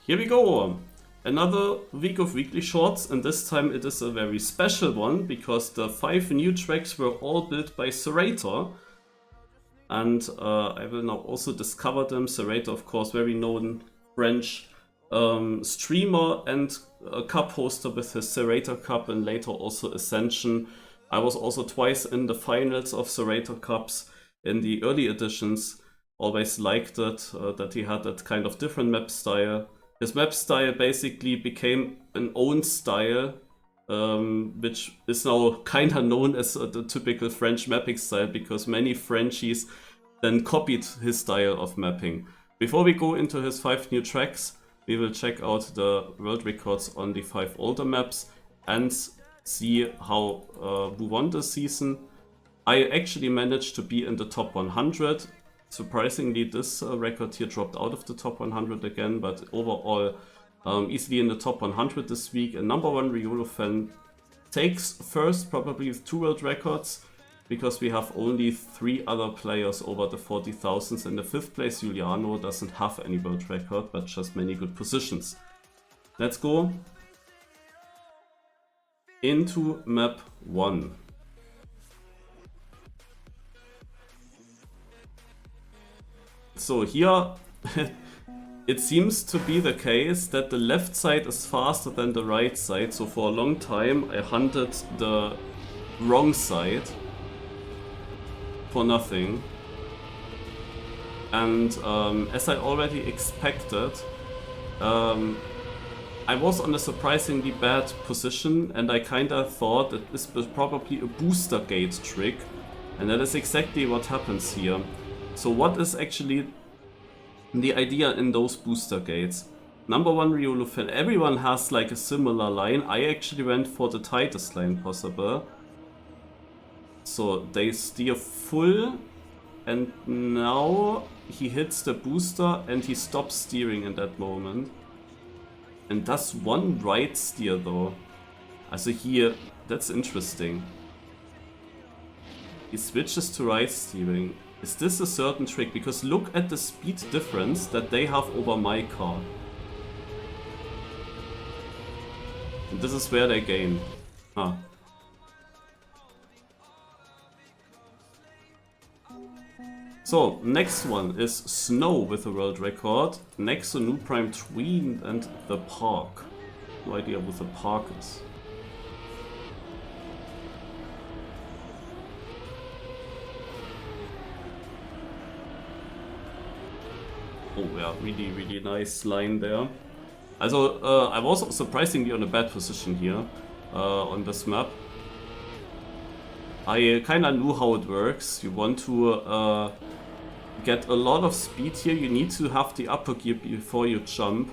here we go. Another week of weekly shorts, and this time it is a very special one because the 5 new tracks were all built by ZeratoR. And I will now also discover them. ZeratoR, of course, very known French streamer and a cup hoster with his ZrT Cup and later also Ascension. I was also twice in the finals of ZrT Cups in the early editions. Always liked it, that he had that kind of different map style. His map style basically became an own style, which is now kind of known as the typical French mapping style because many Frenchies then copied his style of mapping. Before we go into his 5 new tracks, we will check out the world records on the 5 older maps and see how who won this season. I actually managed to be in the top 100. Surprisingly, this record here dropped out of the top 100 again, but overall easily in the top 100 this week. And number 1 Riolo fan takes first, probably with 2 world records, because we have only 3 other players over the 40,000s. And the 5th place Giuliano doesn't have any world record, but just many good positions. Let's go into map 1. So here it seems to be the case that the left side is faster than the right side. So for a long time I hunted the wrong side for nothing. And as I already expected, I was on a surprisingly bad position and I kinda thought that this was probably a booster gate trick. And that is exactly what happens here. So what is actually the idea in those booster gates? Number 1 Riolo fan, everyone has like a similar line. I actually went for the tightest line possible. So they steer full and now he hits the booster and he stops steering in that moment. And does 1 right steer though. Also here, that's interesting. He switches to right steering. Is this a certain trick? Because look at the speed difference that they have over my car. And this is where they gain. Ah. So, next one is Snow with a world record. Next to New Prime Tween and the Park. No idea what the Park is. Oh yeah, really nice line there. Also, I was surprisingly on a bad position here on this map. I kinda knew how it works. You want to get a lot of speed here. You need to have the upper gear before you jump,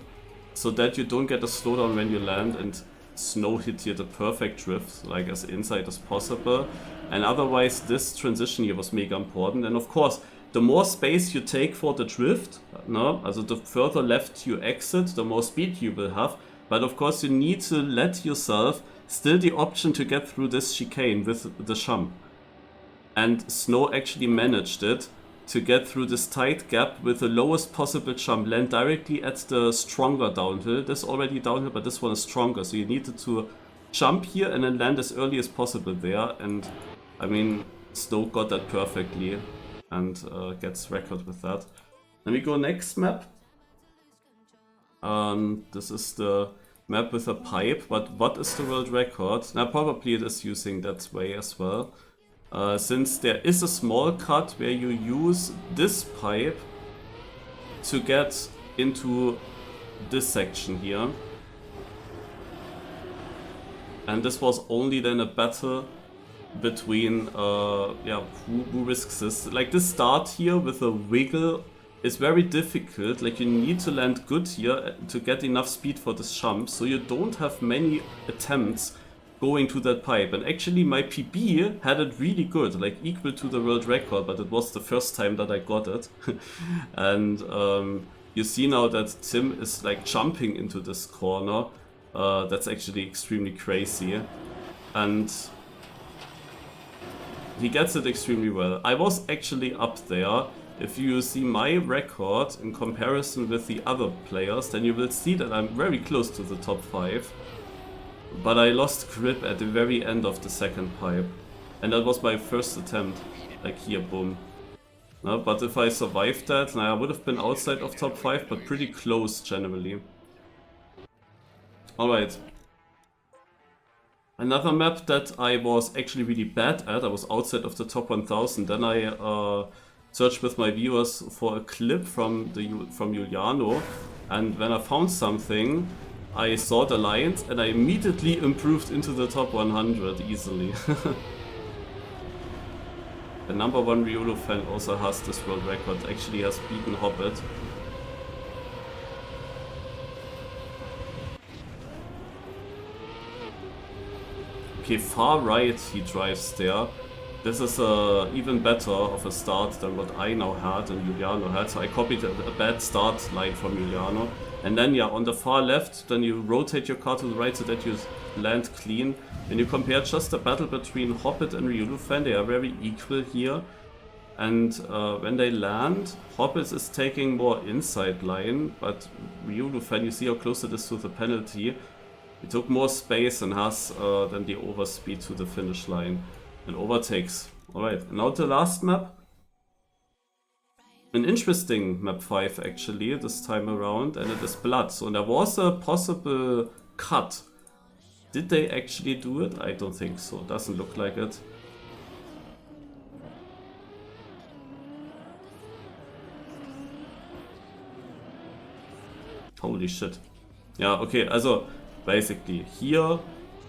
so that you don't get a slowdown when you land, and Snow hit here the perfect drift, like as inside as possible. And otherwise this transition here was mega important. And of course, the more space you take for the drift, no? Also the further left you exit, the more speed you will have. But of course you need to let yourself still the option to get through this chicane with the jump. And Snow actually managed it to get through this tight gap with the lowest possible jump, land directly at the stronger downhill. This already downhill, but this one is stronger. So you needed to jump here and then land as early as possible there. And I mean, Snow got that perfectly. And gets record with that. Then we go next map. This is the map with a pipe, but what is the world record? Now probably it is using that way as well. Since there is a small cut where you use this pipe to get into this section here. And this was only then a battle between who risks this. Like this start here with a wiggle is very difficult. Like you need to land good here to get enough speed for this jump, so you don't have many attempts going to that pipe. And actually my PB had it really good, like equal to the world record, but it was the first time that I got it. And you see now that Tim is like jumping into this corner. That's actually extremely crazy. And he gets it extremely well. I was actually up there if you see my record in comparison with the other players, then you will see that I'm very close to the top 5. But I lost grip at the very end of the second pipe. And that was my first attempt. Like here, boom. No, but if I survived that, I would have been outside of top 5, but pretty close generally. Alright. Another map that I was actually really bad at, I was outside of the top 1000. Then I searched with my viewers for a clip from Juliano, and when I found something, I saw the lines and I immediately improved into the top 100 easily. The #1 Riolo fan also has this world record, actually has beaten Hobbit. Okay, far right he drives there. This is even better of a start than what I now had and Juliano had, so I copied a bad start line from Juliano. And then yeah, on the far left, then you rotate your car to the right so that you land clean. When you compare just the battle between Hobbit and Ryulufan, they are very equal here. And when they land, Hobbit is taking more inside line, but Ryulufan, you see how close it is to the penalty. He took more space and has then the overspeed to the finish line and overtakes. Alright, now the last map. An interesting map 5 actually this time around, and it is Blood. So there was a possible cut. Did they actually do it? I don't think so. Doesn't look like it. Holy shit. Yeah, okay, also basically here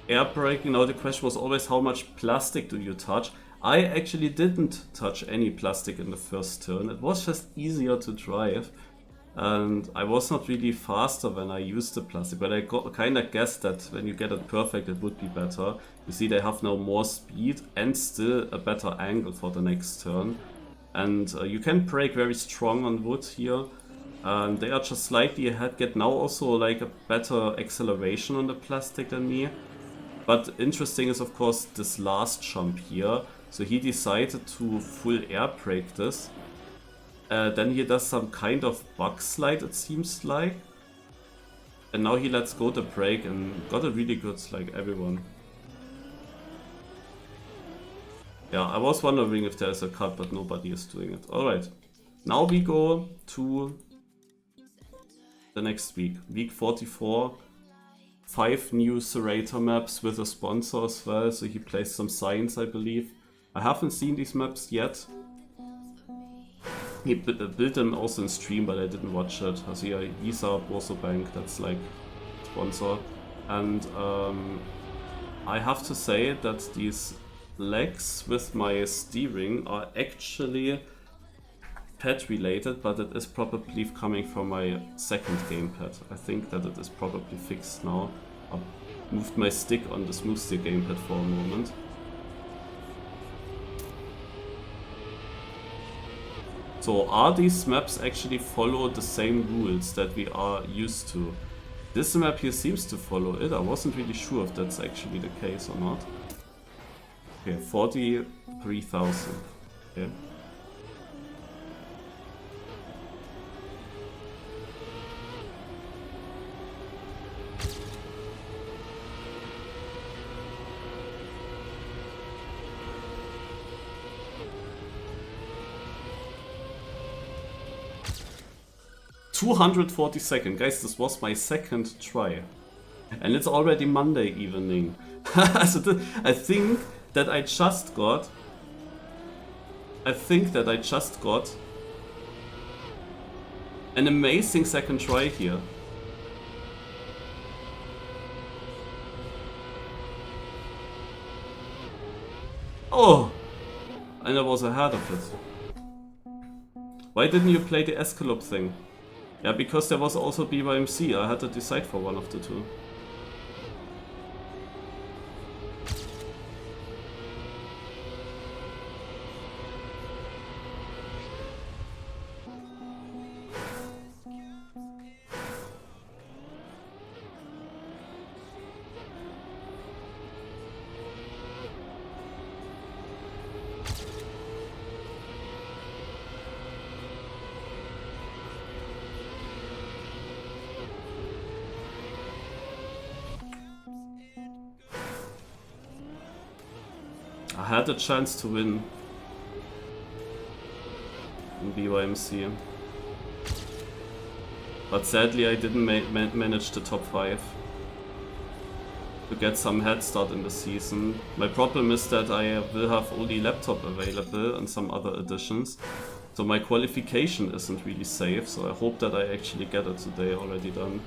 air braking. Now the question was always how much plastic do you touch? I actually didn't touch any plastic in the first turn. It was just easier to drive. And I was not really faster when I used the plastic. But I kinda guessed that when you get it perfect it would be better. You see they have now more speed and still a better angle for the next turn. And you can brake very strong on wood here. And they are just slightly ahead. Get now also like a better acceleration on the plastic than me. But interesting is of course this last jump here. So he decided to full air brake this. Then he does some kind of bug slide, it seems like. And now he lets go the brake and got it really good, like everyone. Yeah, I was wondering if there's a cut, but nobody is doing it. Alright, now we go to the next week. Week 44. 5 new ZeratoR maps with a sponsor as well, so he placed some signs, I believe. I haven't seen these maps yet. He built them also in stream, but I didn't watch it. Also yeah, Isa, Borso Bank, that's like sponsor. And I have to say that these legs with my steering are actually pad related, but it is probably coming from my second gamepad. I think that it is probably fixed now. I moved my stick on the smooth steer gamepad for a moment. So are these maps actually follow the same rules that we are used to? This map here seems to follow it. I wasn't really sure if that's actually the case or not. Okay, 43,000. Okay. $242, guys, this was my second try. And it's already Monday evening. So I think that I just got an amazing second try here. Oh! And I was ahead of it. Why didn't you play the Escalope thing? Yeah, because there was also BYMC, I had to decide for one of the two. I had a chance to win in BYMC. But sadly I didn't manage the top 5 to get some head start in the season. My problem is that I will have only laptop available and some other additions. So my qualification isn't really safe, so I hope that I actually get it today already done.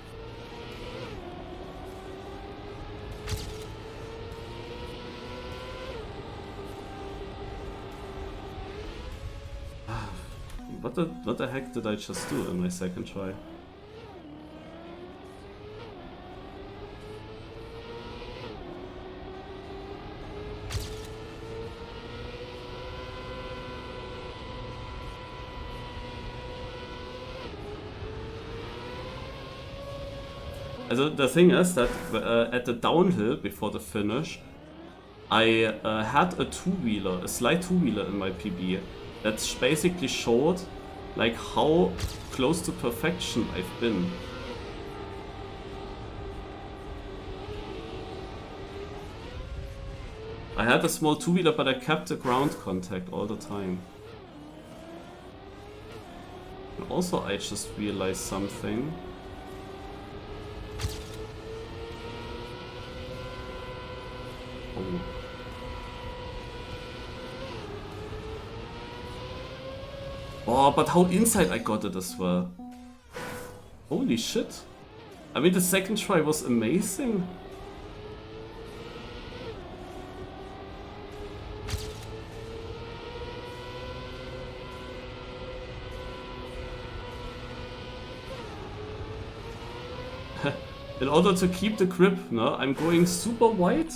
What the heck did I just do in my second try? Also the thing is that at the downhill before the finish, I had a two-wheeler, a slide two-wheeler in my PB that basically showed like how close to perfection I've been. I had a small two-wheeler, but I kept the ground contact all the time. And also I just realized something. Oh, but how inside I got it as well. Holy shit. I mean, the second try was amazing. In order to keep the grip, no, I'm going super wide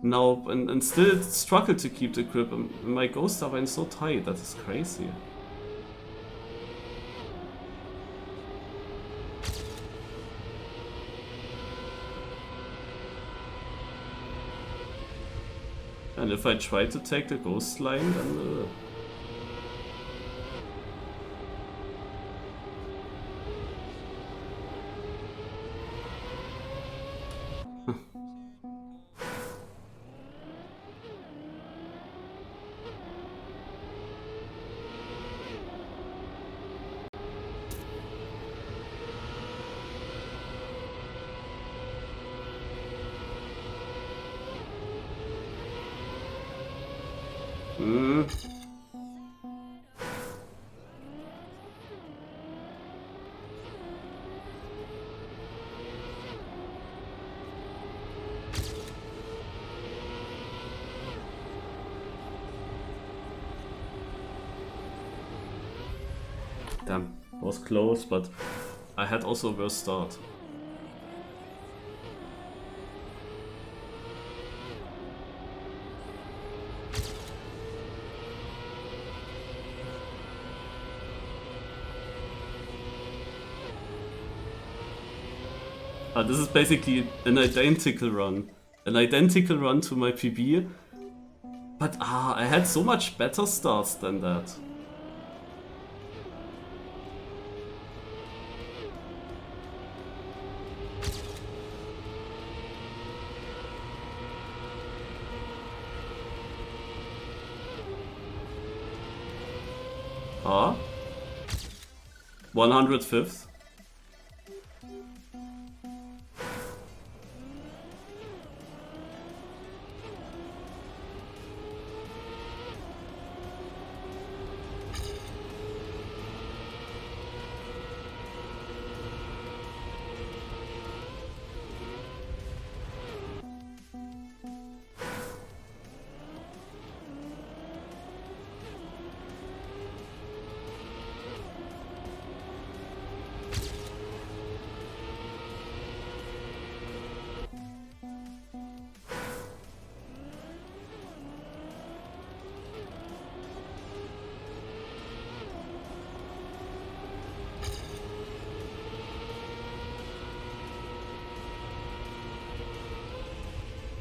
now and still struggle to keep the grip. My ghost star went so tight, that is crazy. And if I try to take the ghost line, then damn, was close, but I had also a worse start. This is basically an identical run. An identical run to my PB. But I had so much better starts than that. Ah, 105th.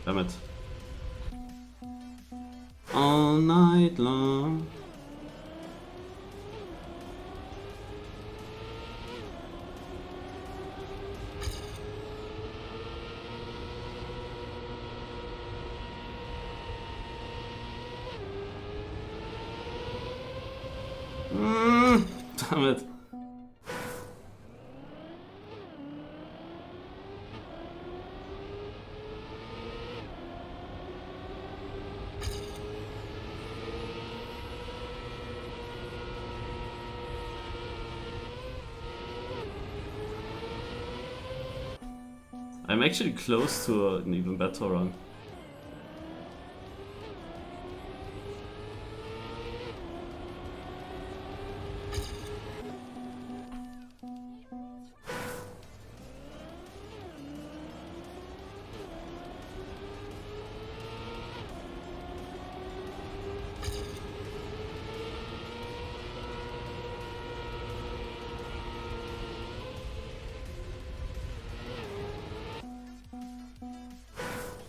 Damn it. All night long. Damn it. I'm actually close to an even better run.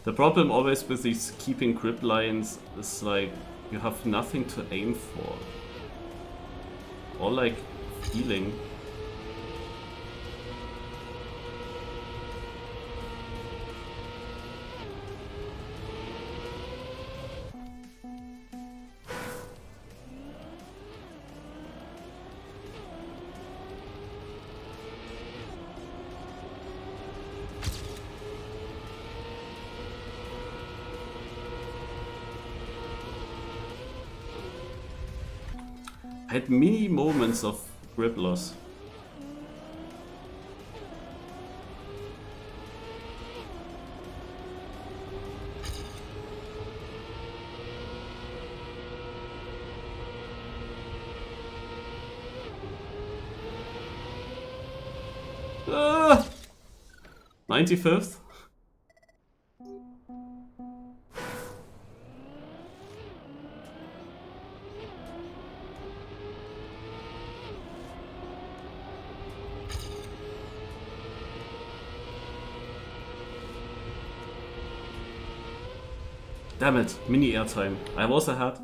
The problem always with these keeping grip lines is like you have nothing to aim for. Or like feeling. I had mini moments of grip loss. Ah! 95th? Damn it, mini airtime. I was ahead.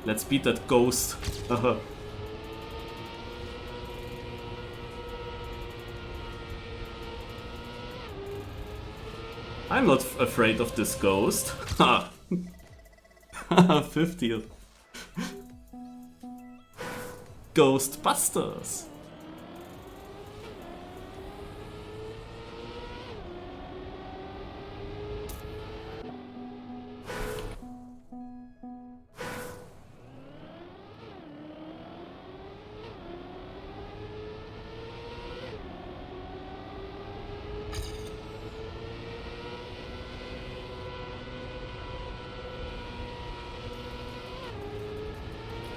Let's beat that ghost. I'm not afraid of this ghost. 50th. Ghostbusters.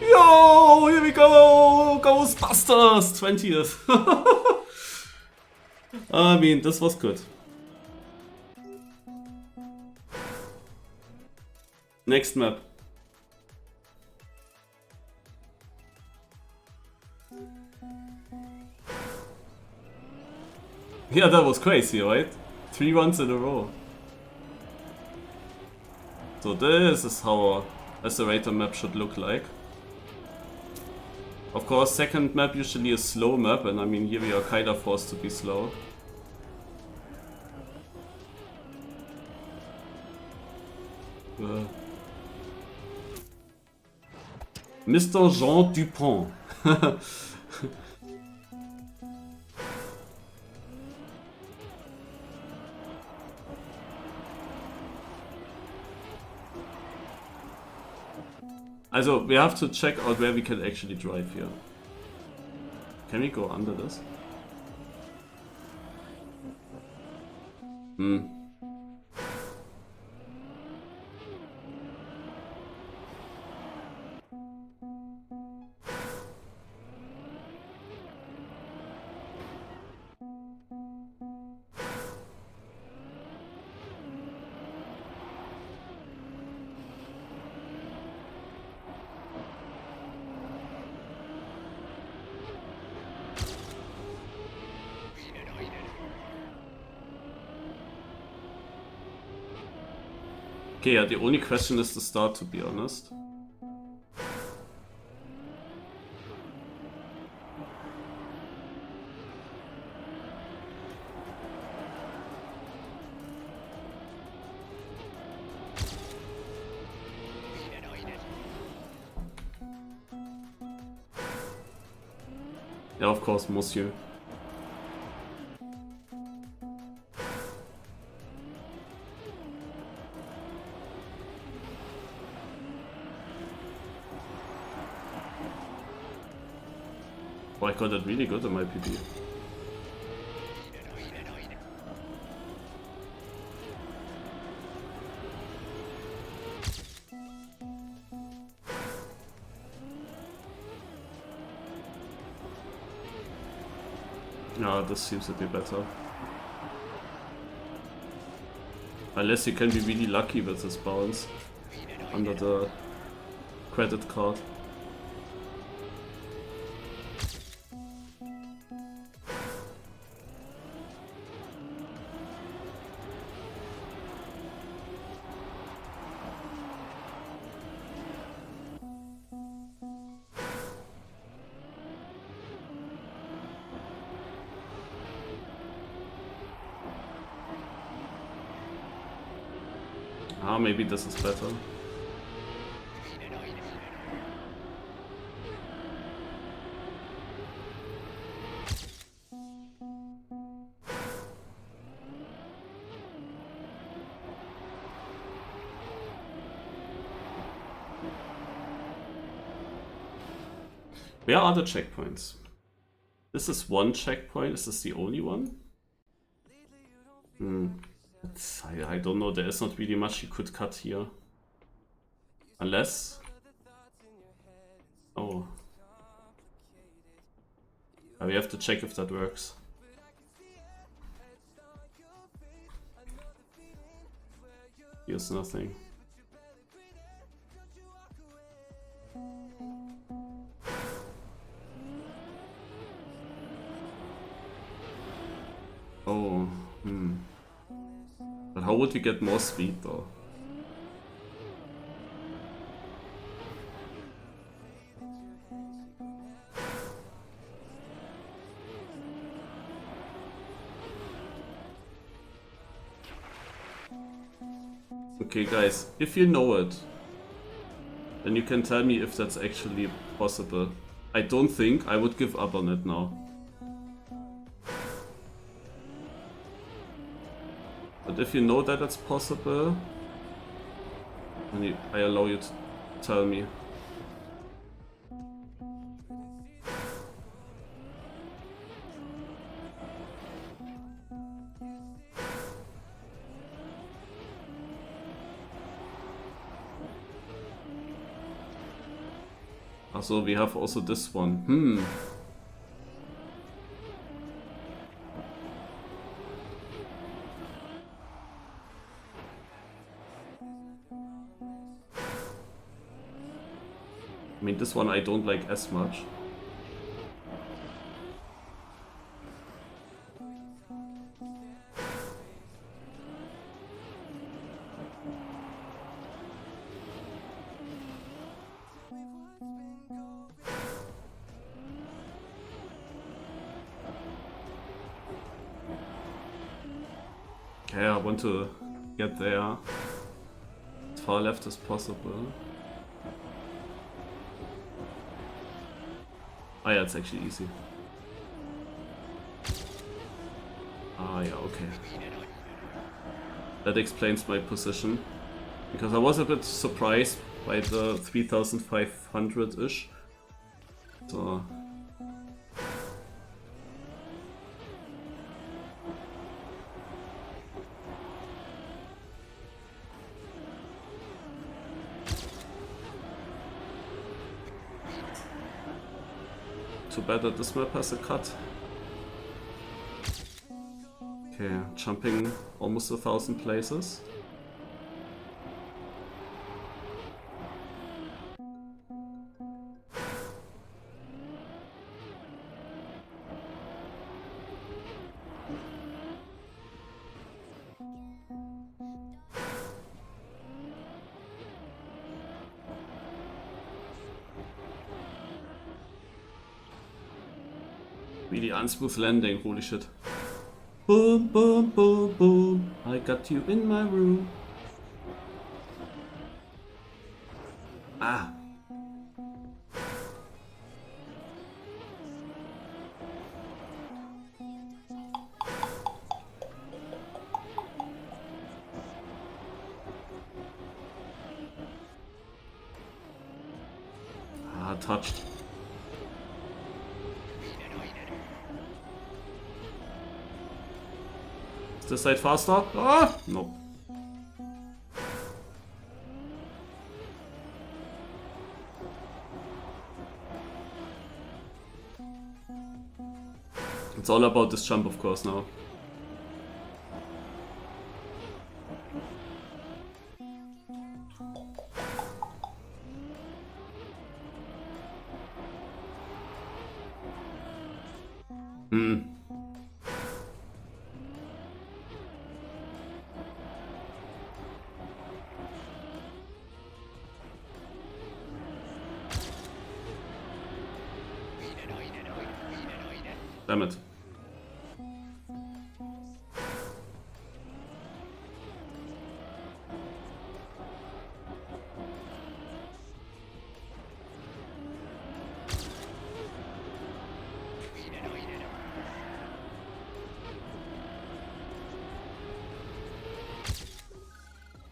Yo, here we go! Ghostbusters! 20th. I mean, this was good. Next map. Yeah, that was crazy, right? 3 runs in a row. So this is how a ZeratoR map should look like. Of course, second map usually a slow map, and I mean here we are kinda forced to be slow. Mr. Jean Dupont. Also, we have to check out where we can actually drive here. Can we go under this? Okay, yeah, the only question is the start, to be honest. Yeah, of course, monsieur. Oh, I got it really good in my PB. Yeah, this seems to be better. Unless you can be really lucky with this bounce under the credit card. Ah, maybe this is better. Where are the checkpoints? This is one checkpoint. Is this the only one? I don't know. There is not really much you could cut here. Unless... Oh. We have to check if that works. Here's nothing. Oh, But how would you get more speed though? Okay guys, if you know it, then you can tell me if that's actually possible. I don't think I would give up on it now. But if you know that it's possible, then I allow you to tell me. Also, we have also this one. I mean, this one I don't like as much. Okay, I want to get there as far left as possible. Oh yeah, it's actually easy. Ah yeah, okay. That explains my position. Because I was a bit surprised by the 3500-ish. So... Too bad that this map has a cut. Okay, jumping almost 1,000 places. Really unsmooth landing, holy shit. Boom, boom, boom, boom. I got you in my room. Ah. touched. Is this side faster? Ah! Nope. It's all about this jump, of course, now. Damn it.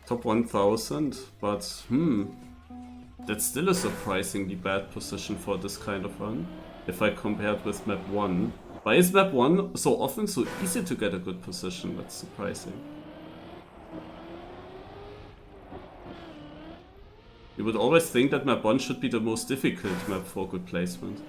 Top 1000, but that's still a surprisingly bad position for this kind of run, if I compare it with map 1. Why is map 1 so often so easy to get a good position? That's surprising. You would always think that map 1 should be the most difficult map for good placement.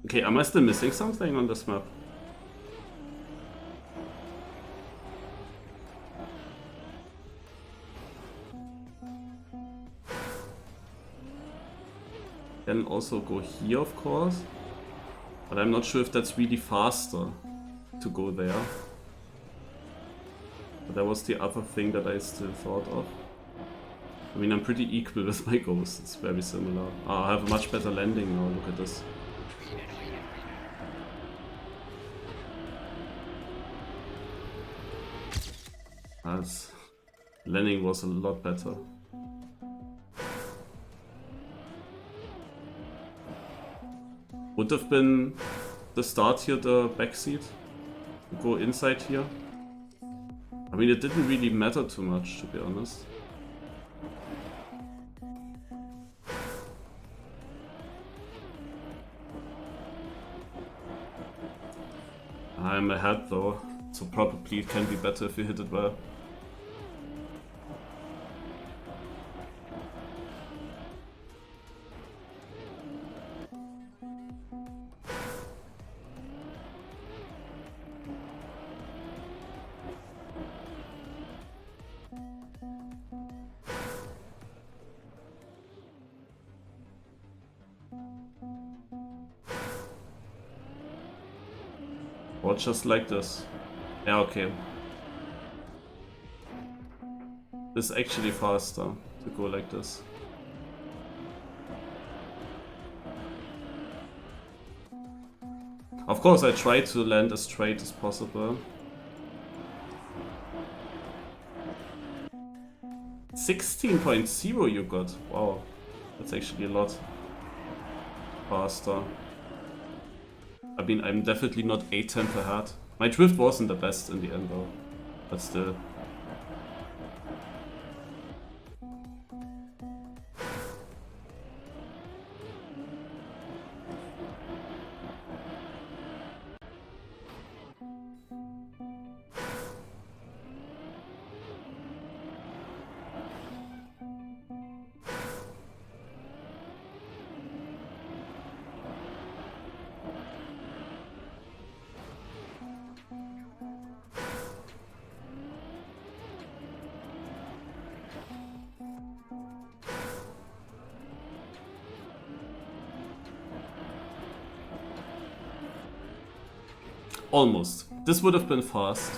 Okay, am I still missing something on this map? Can also go here, of course, but I'm not sure if that's really faster to go there. But that was the other thing that I still thought of. I mean, I'm pretty equal with my ghost, it's very similar. I have a much better landing now, look at this. Landing was a lot better. Would have been the start here, the backseat. Go inside here. I mean, it didn't really matter too much, to be honest. I'm ahead though, so probably it can be better if you hit it well. Or just like this. Yeah, okay. It's actually faster to go like this. Of course, I try to land as straight as possible. 16.0 you got. Wow, that's actually a lot faster. I mean, I'm definitely not 8/10 ahead. My drift wasn't the best in the end though, but still. Almost. This would have been fast.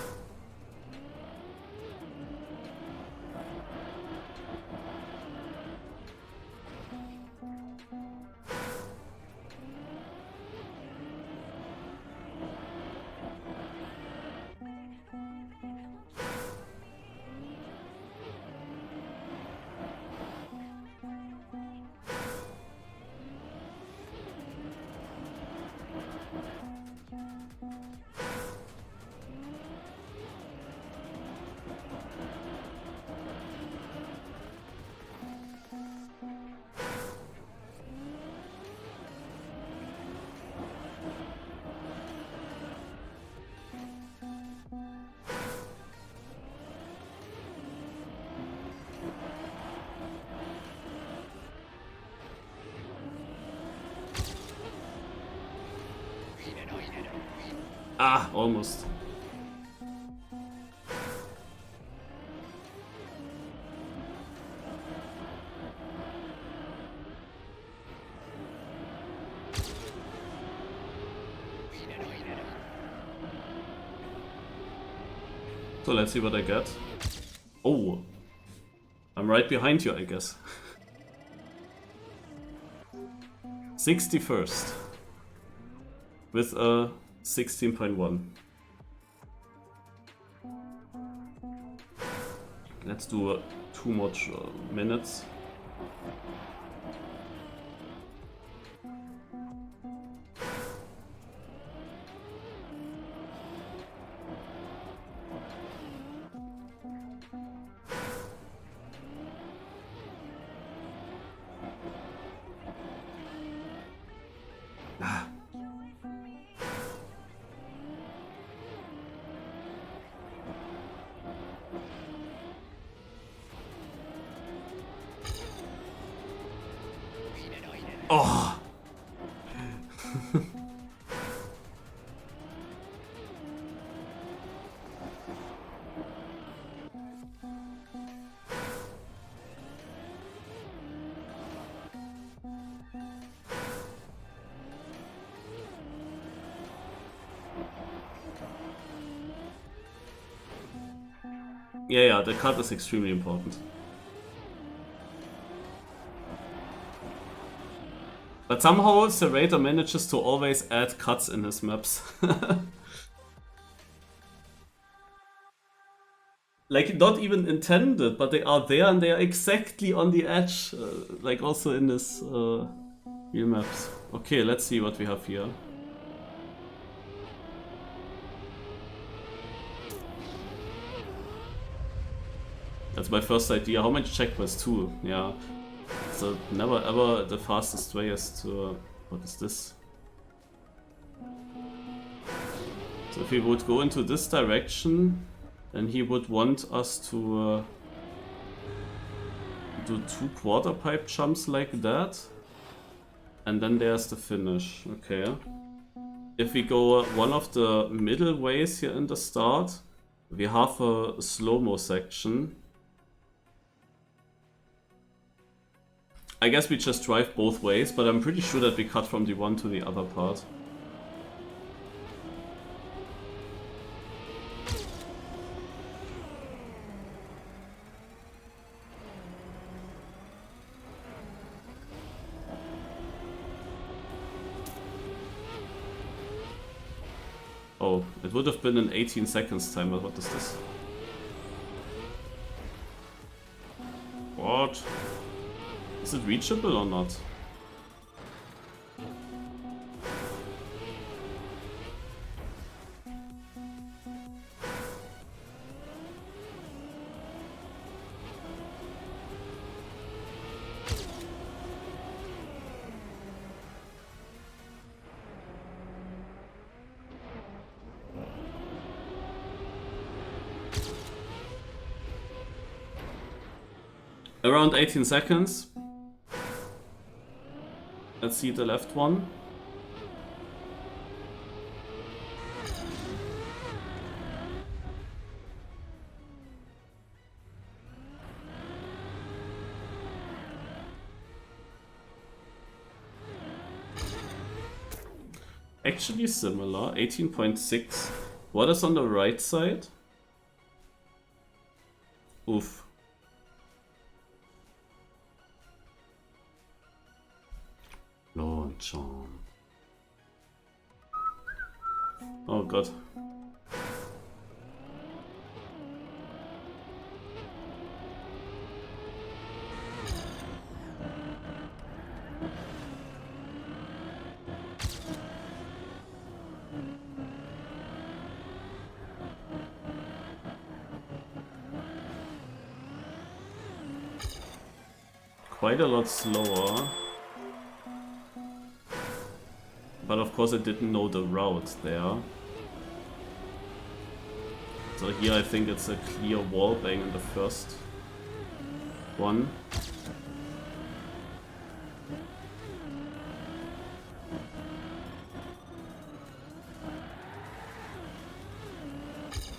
Ah, almost. So let's see what I get. Oh, I'm right behind you, I guess. 61st with a 16.1. Let's do 2 more minutes. Oh! Yeah, the cut is extremely important. But somehow ZeratoR manages to always add cuts in his maps. Like, not even intended, but they are there and they are exactly on the edge. Like also in his real maps. Okay, let's see what we have here. That's my first idea. How many checkpoints? 2. Yeah. So never ever the fastest way is to... what is this? So if we would go into this direction, then he would want us to do 2 quarter pipe jumps like that. And then there's the finish. Okay. If we go one of the middle ways here in the start, we have a slow-mo section. I guess we just drive both ways, but I'm pretty sure that we cut from the one to the other part. Oh, it would have been an 18 seconds time, but what is this? What? Is it reachable or not? Around 18 seconds. Let's see the left one. Actually similar, 18.6. What is on the right side? Oof. Launch on. Oh god. Quite a lot slower. But of course I didn't know the route there. So here I think it's a clear wall bang in the first one.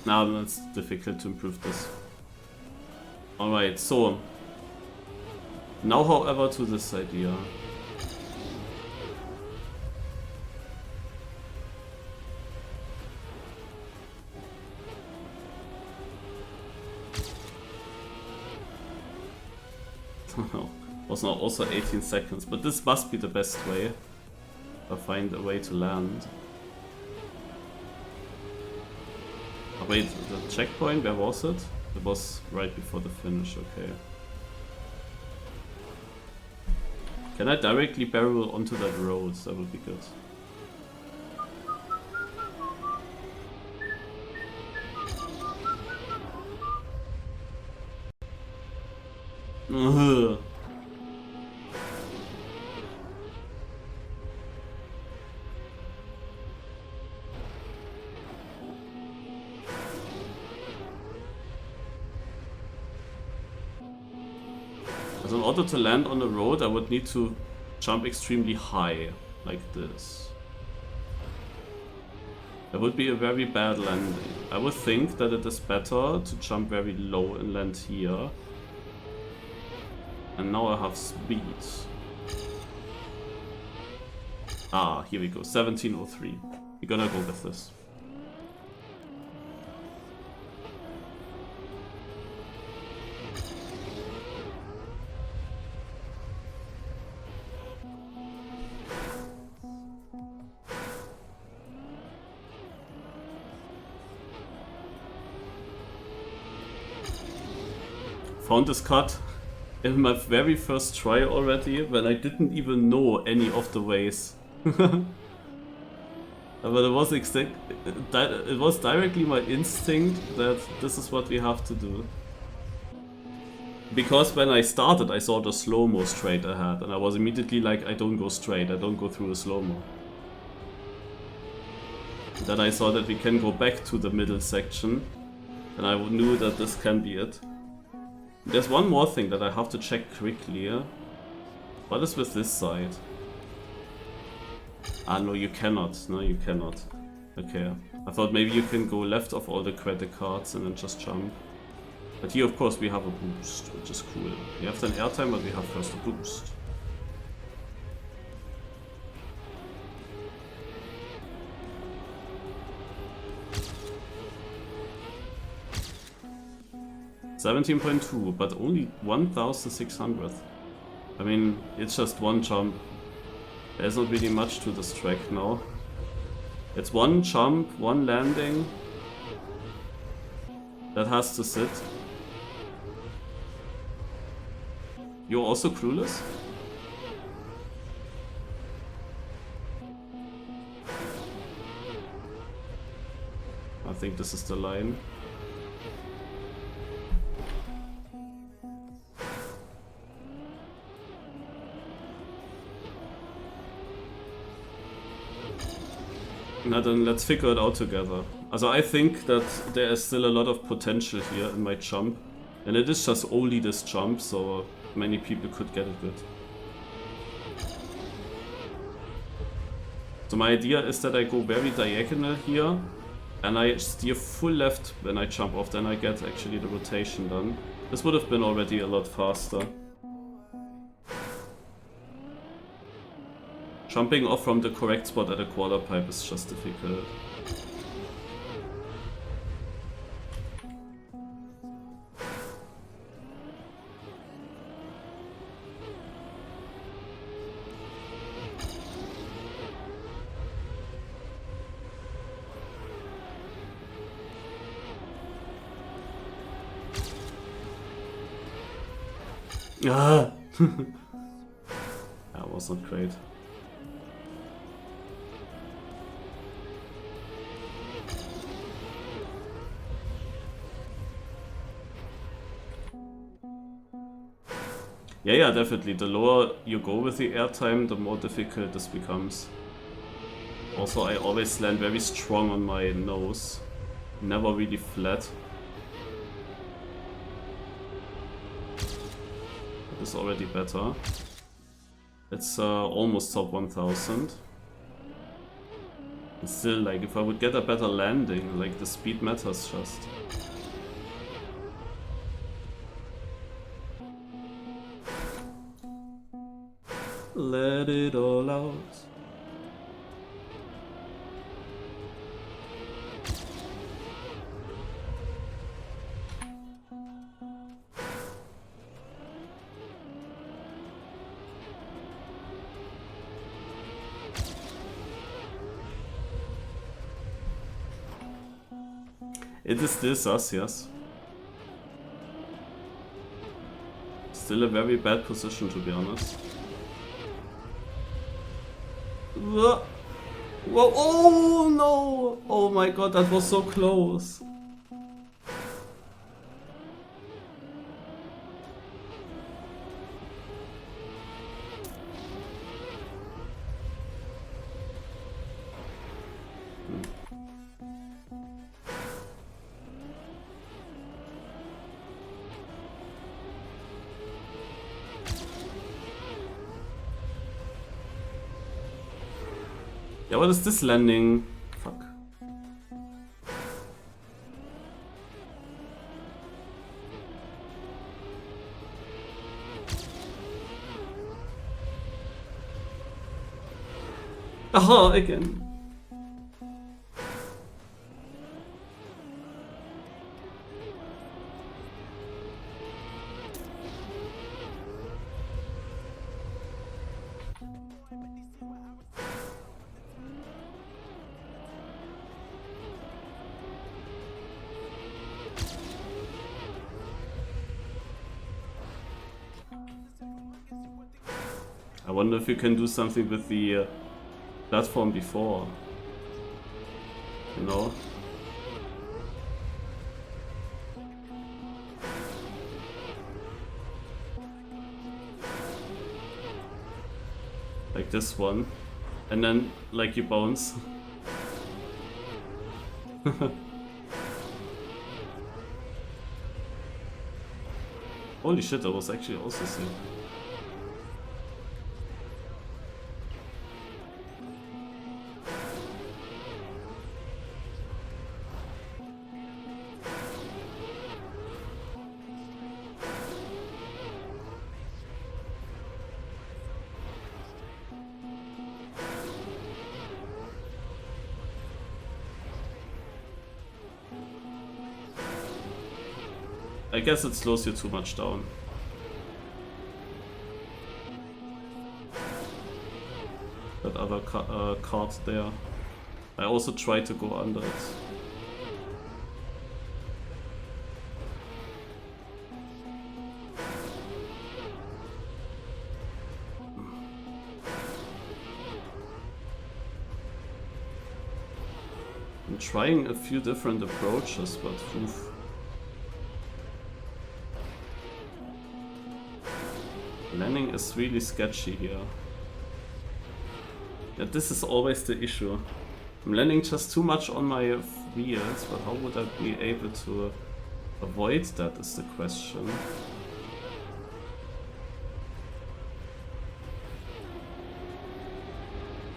Now it's difficult to improve this. Alright, so now however to this idea. Was now also 18 seconds, but this must be the best way. I find a way to land. Oh, wait, the checkpoint, where was it? It was right before the finish, okay. Can I directly barrel onto that road? That would be good. So in order to land on the road, I would need to jump extremely high, like this. That would be a very bad landing. I would think that it is better to jump very low and land here. And now I have speed. Ah, here we go, 1703. We're gonna go with this. Found this cut in my very first try already, when I didn't even know any of the ways. But it was directly my instinct that this is what we have to do. Because when I started, I saw the slow-mo straight ahead, and I was immediately like, I don't go straight, I don't go through a slow-mo. Then I saw that we can go back to the middle section, and I knew that this can be it. There's one more thing that I have to check quickly. What is with this side? Ah, no, you cannot. No, you cannot. Okay. I thought maybe you can go left of all the credit cards and then just jump. But here, of course, we have a boost, which is cool. We have an airtime, but we have first a boost. $17.2, but only 1,600. I mean, it's just one jump. There's not really much to this track now. It's one jump, one landing that has to sit. You're also clueless? I think this is the line. Now then, let's figure it out together. Also, I think that there is still a lot of potential here in my jump. And it is just only this jump, so many people could get it good. So my idea is that I go very diagonal here, and I steer full left when I jump off, then I get actually the rotation done. This would have been already a lot faster. Jumping off from the correct spot at a quarter pipe is just difficult. Ah! That was not great. Yeah, definitely. The lower you go with the airtime, the more difficult this becomes. Also, I always land very strong on my nose. Never really flat. That is already better. It's almost top 1000. And still, like, if I would get a better landing, like, the speed matters just. Let it all out. It is still sus, yes. Still a very bad position, to be honest. Whoa. Whoa. Oh no! Oh my god, that was so close. Yeah, what is this landing? Fuck. Aha, again. I wonder if you can do something with the platform before. You know? Like this one. And then, like, you bounce. Holy shit, that was actually also sick. I guess it slows you too much down. That other card there. I also tried to go under it. I'm trying a few different approaches, but oof. Landing is really sketchy here. Yeah, this is always the issue. I'm landing just too much on my wheels, but how would I be able to avoid that is the question.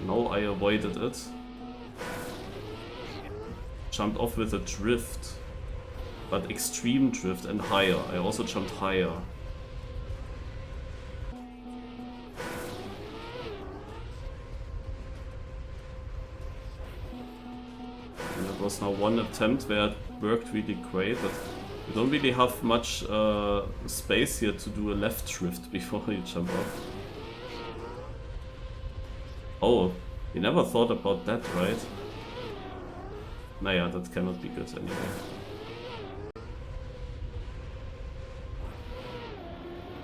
No, I avoided it. Jumped off with a drift, but extreme drift and higher. I also jumped higher. Was now one attempt where it worked really great, but you don't really have much space here to do a left drift before you jump off. Oh, you never thought about that, right? Naja, that cannot be good anyway.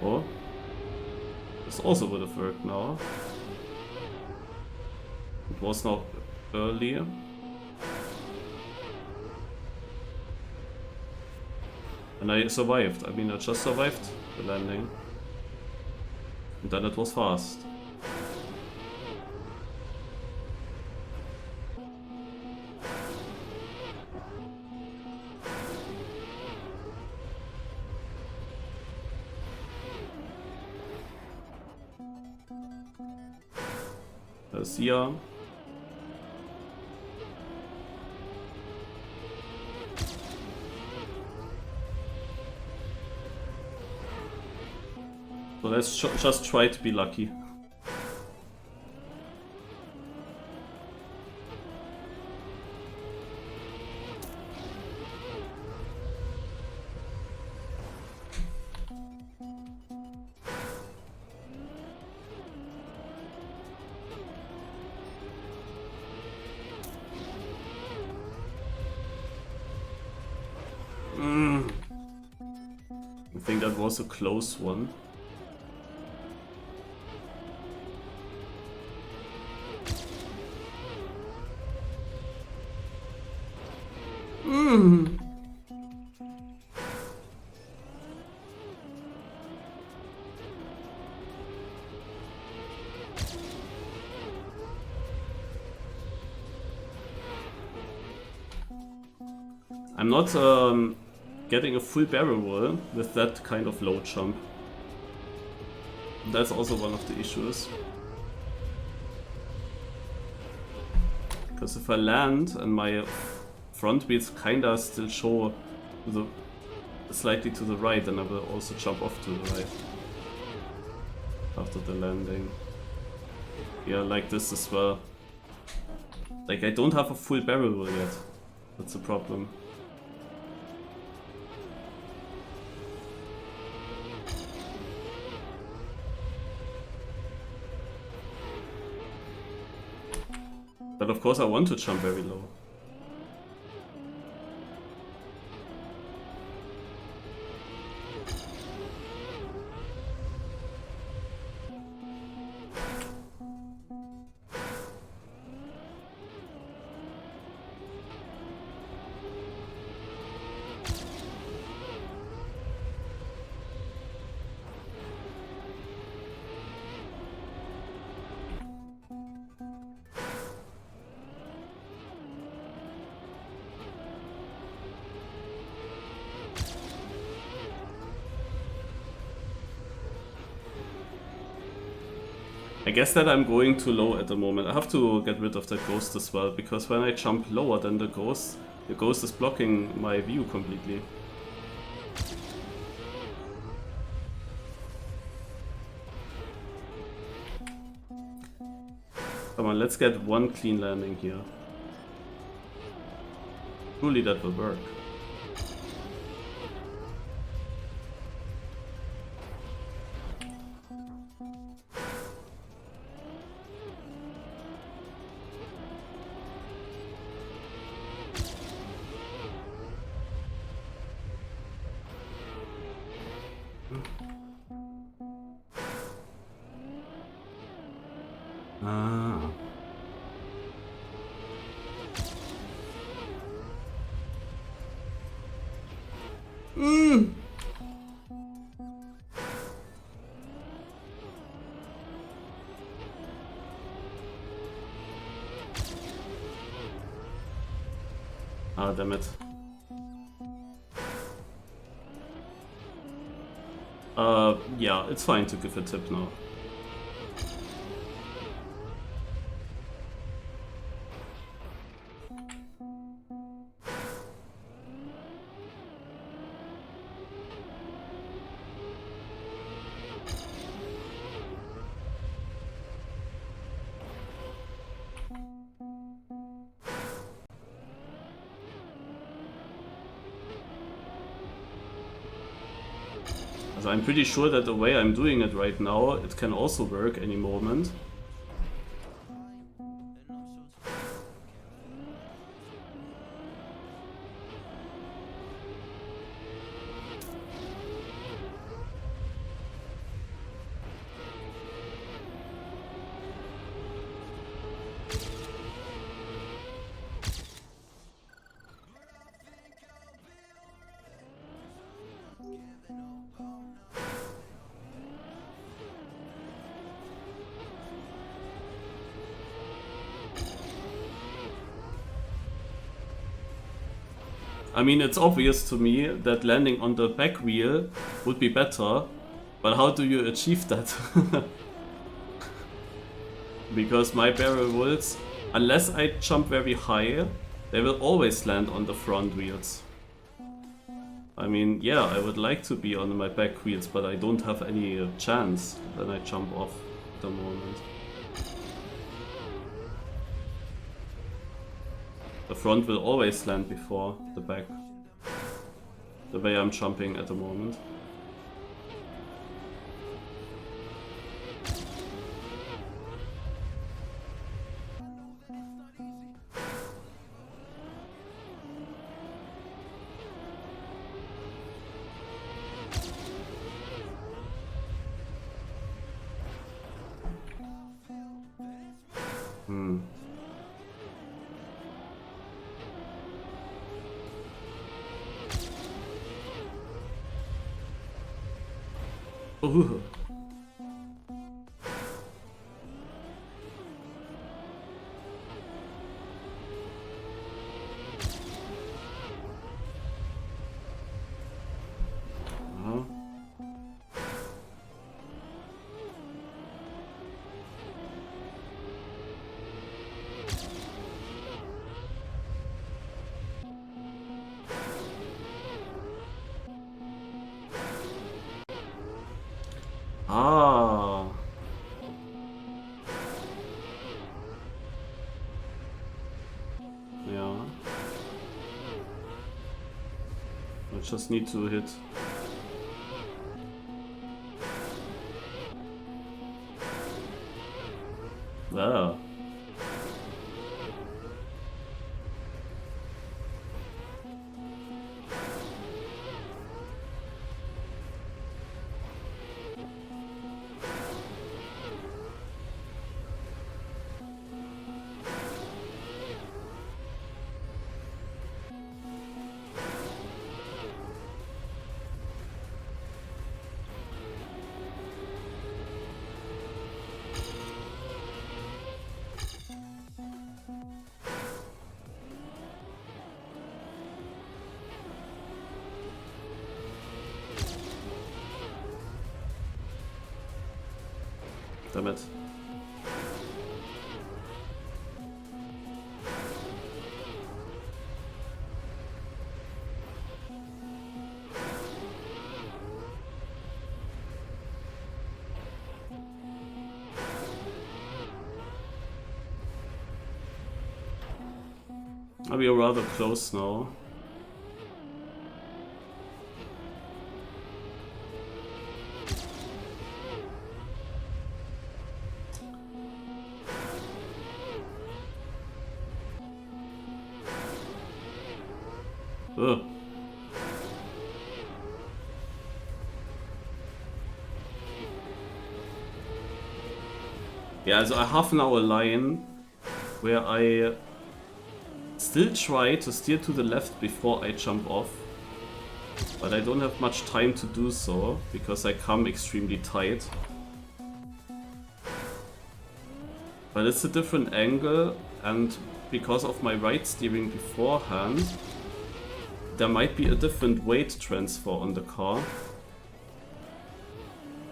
Oh, this also would have worked now. It was not earlier. And I survived. I mean, I just survived the landing. And then it was fast. There's here. So let's just try to be lucky. I think that was a close one. I'm not getting a full barrel roll with that kind of low jump. That's also one of the issues. Because if I land and my front wheels kinda still show slightly to the right, then I will also jump off to the right after the landing. Yeah, like this as well. Like I don't have a full barrel roll yet. That's the problem. But of course I want to jump very low. I guess that I'm going too low at the moment. I have to get rid of that ghost as well, because when I jump lower than the ghost is blocking my view completely. Come on, let's get one clean landing here. Surely that will work. Ah, damn it. Yeah, it's fine to give a tip now. I'm pretty sure that the way I'm doing it right now, it can also work any moment. I mean, it's obvious to me that landing on the back wheel would be better, but how do you achieve that? Because my barrel rolls, unless I jump very high, they will always land on the front wheels. I mean, yeah, I would like to be on my back wheels, but I don't have any chance. Then I jump off at the moment. The front will always land before the back. The way I'm jumping at the moment. Ooh. Ah. Yeah. I just need to hit. There. Damn it. We are rather close now. Ugh. Yeah, so I have now a line where I still try to steer to the left before I jump off, but I don't have much time to do so because I come extremely tight. But it's a different angle, and because of my right steering beforehand, there might be a different weight transfer on the car,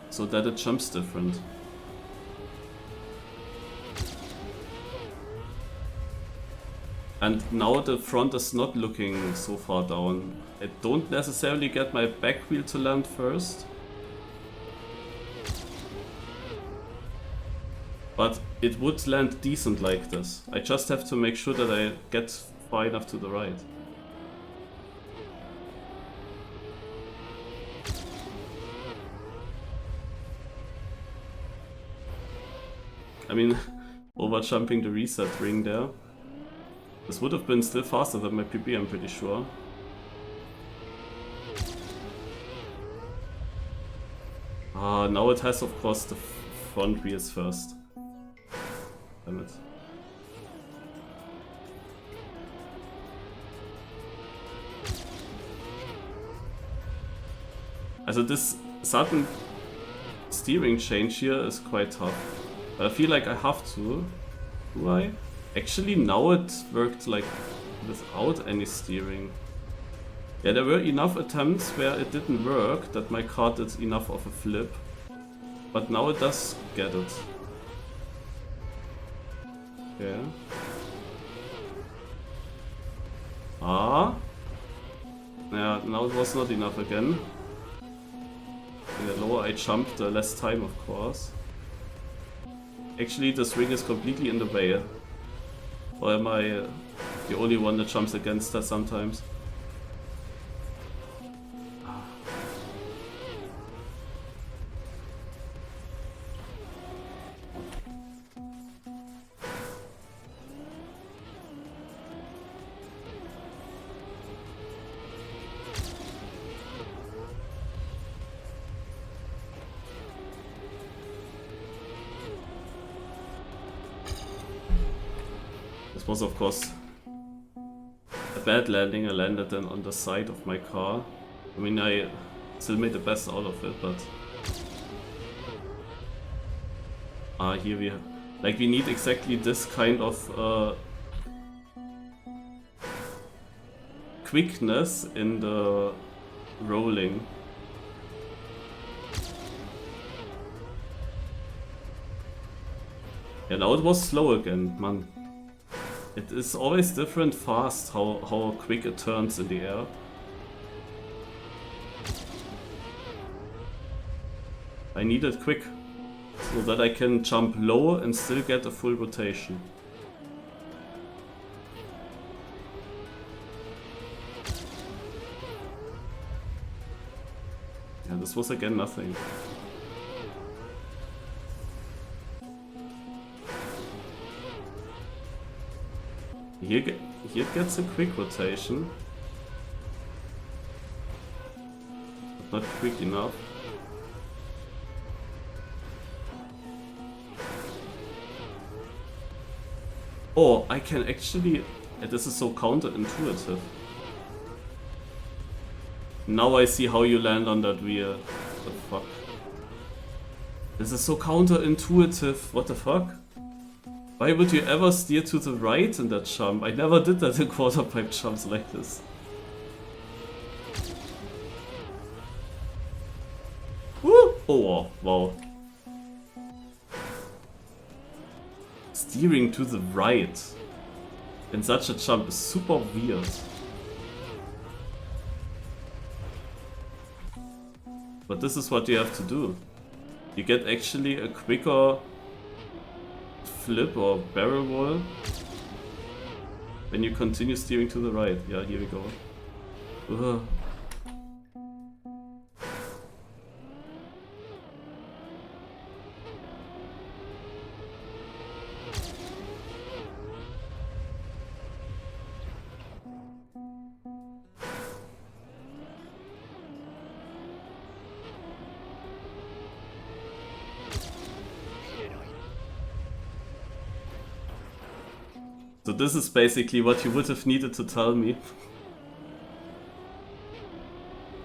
so that it jumps different. And now the front is not looking so far down. I don't necessarily get my back wheel to land first, but it would land decent like this. I just have to make sure that I get far enough to the right. I mean, over jumping the reset ring there. This would have been still faster than my PB, I'm pretty sure. Ah, now it has, of course, the front wheels first. Damn it. Also this sudden steering change here is quite tough. But I feel like I have to. Do I? Actually, now it worked like without any steering. Yeah, there were enough attempts where it didn't work that my car did enough of a flip. But now it does get it. Yeah. Ah. Yeah, now it was not enough again. And the lower I jumped, the less time, of course. Actually, the swing is completely in the way. Or am I the only one that jumps against her sometimes? This was, of course, a bad landing. I landed then on the side of my car. I mean, I still made the best out of it, but... here we... Like, we need exactly this kind of quickness in the rolling. Yeah, now it was slow again, man. It is always different fast how quick it turns in the air. I need it quick, so that I can jump low and still get a full rotation. Yeah, this was again nothing. Here it gets a quick rotation, but not quick enough. Oh, I can actually... This is so counterintuitive. Now I see how you land on that wheel. What the fuck? This is so counterintuitive. What the fuck? Why would you ever steer to the right in that jump? I never did that in quarter pipe jumps like this. Woo! Oh, wow. Steering to the right in such a jump is super weird. But this is what you have to do. You get actually a quicker flip or barrel roll when you continue steering to the right. Yeah, here we go. Ugh. So this is basically what you would have needed to tell me.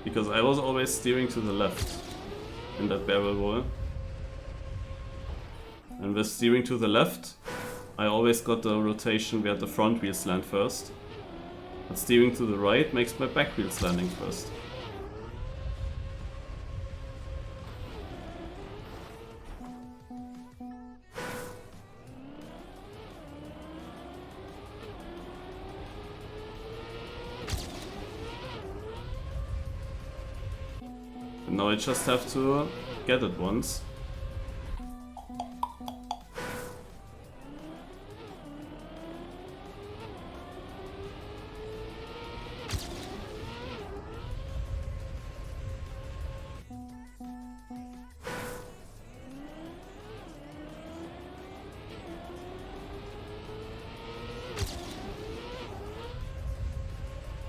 Because I was always steering to the left in that barrel roll. And with steering to the left, I always got the rotation where the front wheels land first. But steering to the right makes my back wheels landing first. Now I just have to get it once.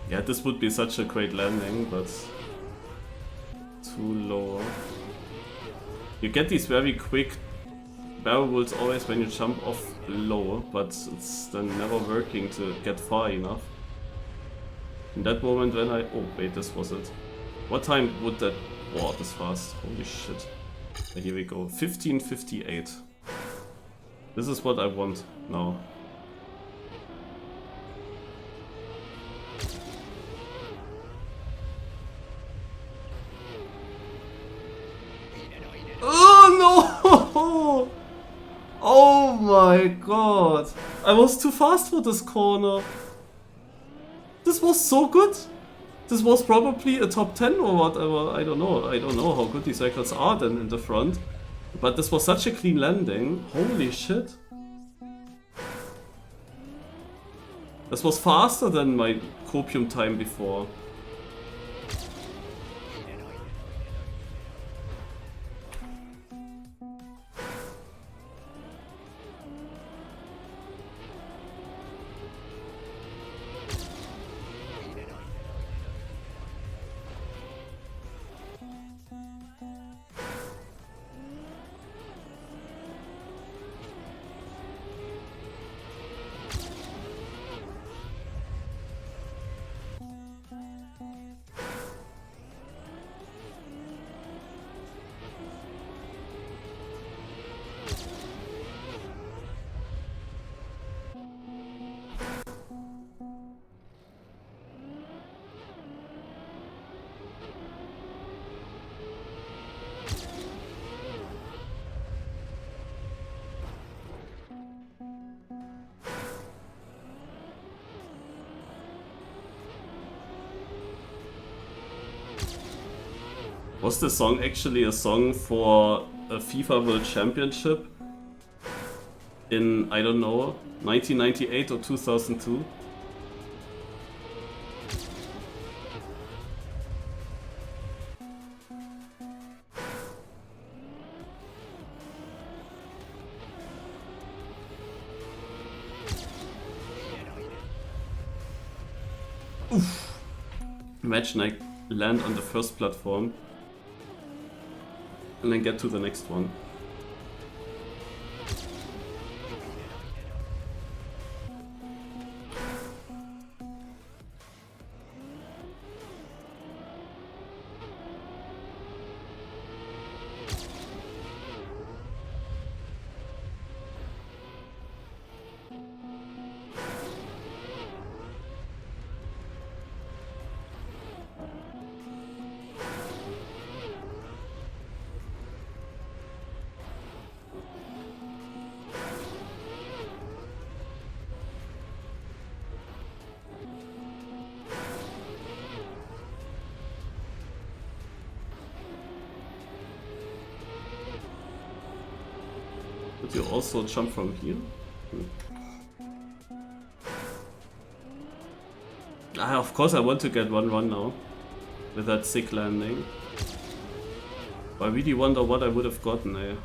Yeah, this would be such a great landing, but too low. You get these very quick barrel rolls always when you jump off low, but it's then never working to get far enough. In that moment when I... Oh wait, this was it. What time would that... Oh, this fast. Holy shit. Here we go. 15:58. This is what I want now. Oh no! Oh my god! I was too fast for this corner. This was so good. This was probably a top 10 or whatever, I don't know. I don't know how good these records are then in the front. But this was such a clean landing. Holy shit. This was faster than my copium time before. Was this song actually a song for a FIFA World Championship in, I don't know, 1998 or 2002? Oof. Imagine I land on the first platform and then get to the next one. Could you also jump from here? Of course I want to get 1-1 now. With that sick landing. I really wonder what I would have gotten, eh?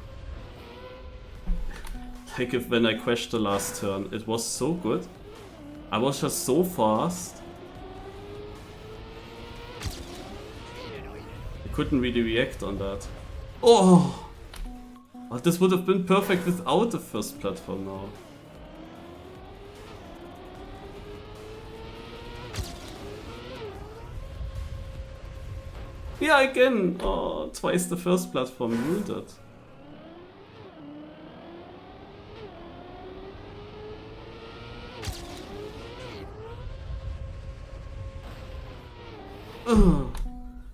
Like if when I crashed the last turn. It was so good. I was just so fast. I couldn't really react on that. Oh! But this would have been perfect without the first platform now. Yeah, again! Oh, twice the first platform ruled it.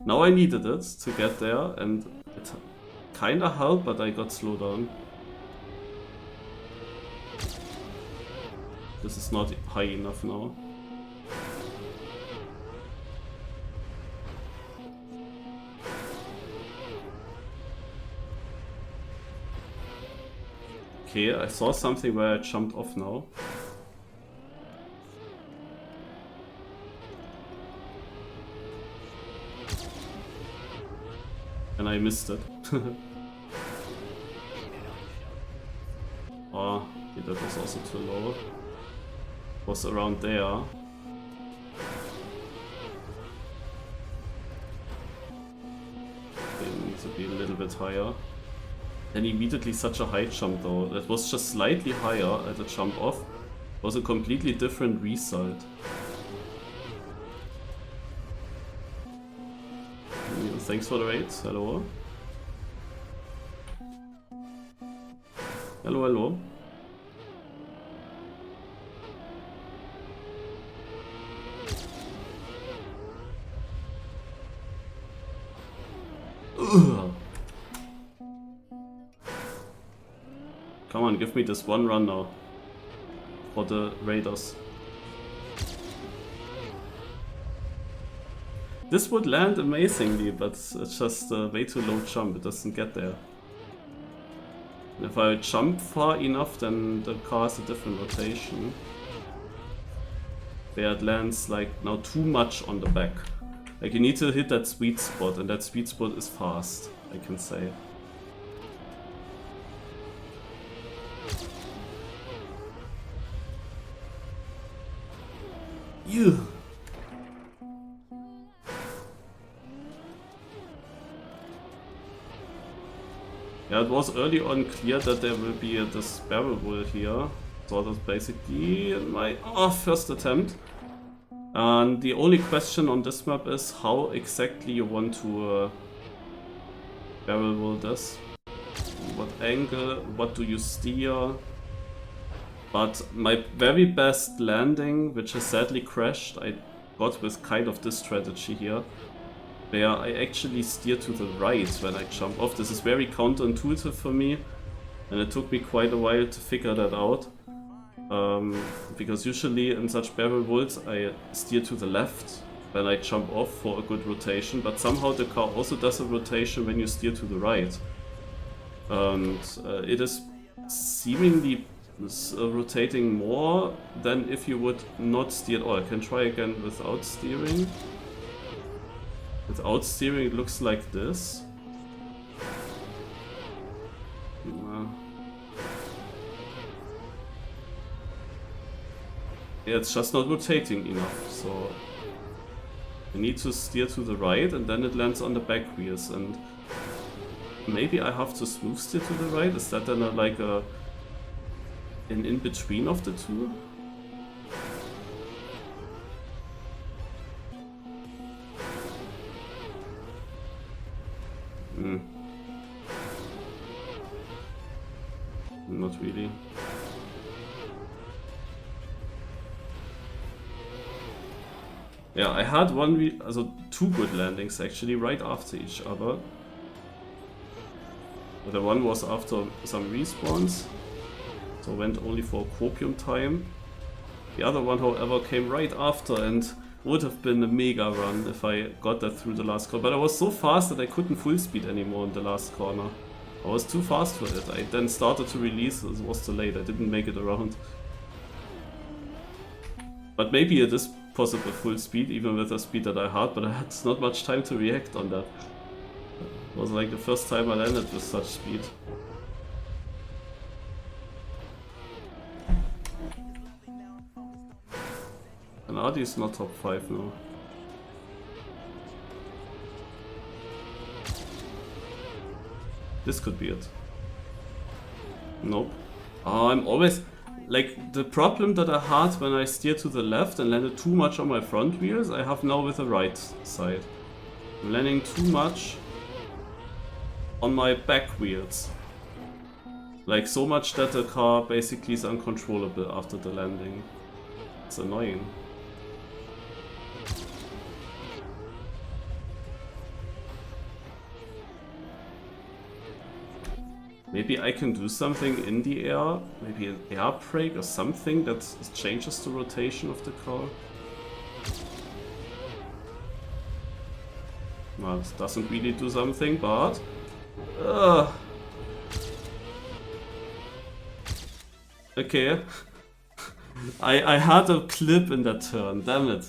Now I needed it to get there and it kinda helped, but I got slowed down. This is not high enough now. Okay, I saw something where I jumped off now. And I missed it. Oh, yeah, that was also too low. Was around there. It needs to be a little bit higher. Then immediately such a high jump though. That was just slightly higher at the jump off. It was a completely different result. Thanks for the raids. Hello. Hello, hello. Ugh. Come on, give me this one run now. For the Raiders. This would land amazingly, but it's just a way too low jump, it doesn't get there. If I jump far enough, then the car has a different rotation. Where it lands like now too much on the back. Like you need to hit that sweet spot, and that sweet spot is fast, I can say. You. Yeah, it was early on clear that there will be this barrel wall here. So that's basically my first attempt. And the only question on this map is how exactly you want to barrel wall this. What angle, what do you steer? But my very best landing, which has sadly crashed, I got with kind of this strategy here. Where I actually steer to the right when I jump off. This is very counterintuitive for me, and it took me quite a while to figure that out. Because usually in such barrel walls I steer to the left when I jump off for a good rotation, but somehow the car also does a rotation when you steer to the right. And it is seemingly rotating more than if you would not steer at all. I can try again without steering. Without steering it looks like this. Yeah, it's just not rotating enough, so I need to steer to the right and then it lands on the back wheels, and maybe I have to smooth steer to the right. Is that then like an in-between of the two? Not really. Yeah, I had two good landings actually right after each other. But the one was after some respawns, so went only for copium time. The other one, however, came right after and would have been a mega run if I got that through the last corner. But I was so fast that I couldn't full speed anymore in the last corner. I was too fast for it. I then started to release, it was too late, I didn't make it around. But maybe it is possible full speed, even with the speed that I had, but I had not much time to react on that. It was like the first time I landed with such speed. And Adi is not top 5 now. This could be it. Nope. Oh, I'm always... Like, the problem that I had when I steered to the left and landed too much on my front wheels, I have now with the right side. I'm landing too much on my back wheels. Like, so much that the car basically is uncontrollable after the landing. It's annoying. Maybe I can do something in the air, maybe an air brake or something that changes the rotation of the car. Well, this doesn't really do something, but... Okay. I had a clip in that turn, damn it.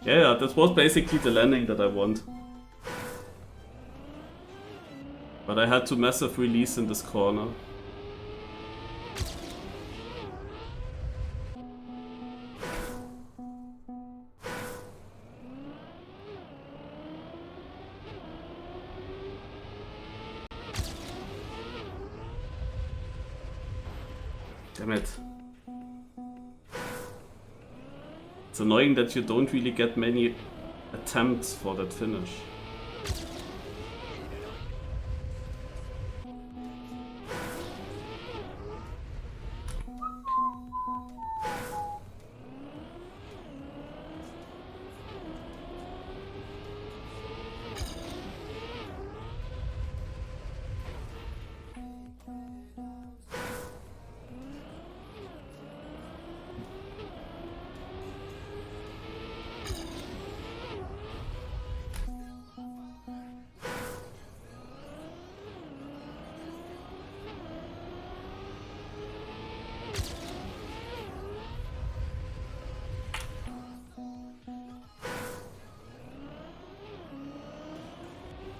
Yeah, that was basically the landing that I want. But I had to massive release in this corner. Damn it. It's annoying that you don't really get many attempts for that finish.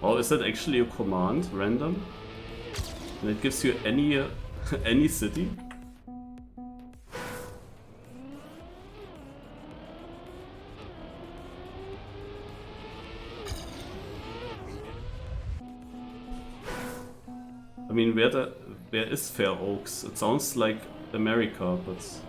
Oh, is that actually a command? Random? And it gives you any any city? I mean, where is Fair Oaks? It sounds like America, but...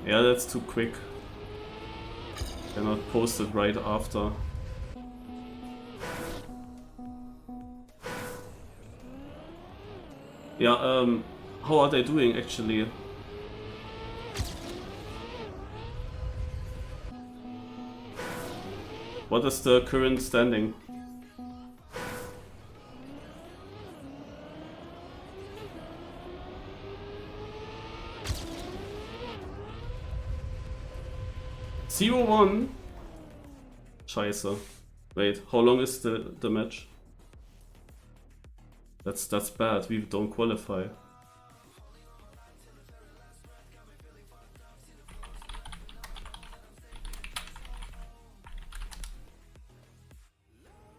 Yeah, that's too quick. Cannot post it right after. Yeah, how are they doing actually? What is the current standing? Zero 1. Scheiße. Wait, how long is the match? That's bad. We don't qualify.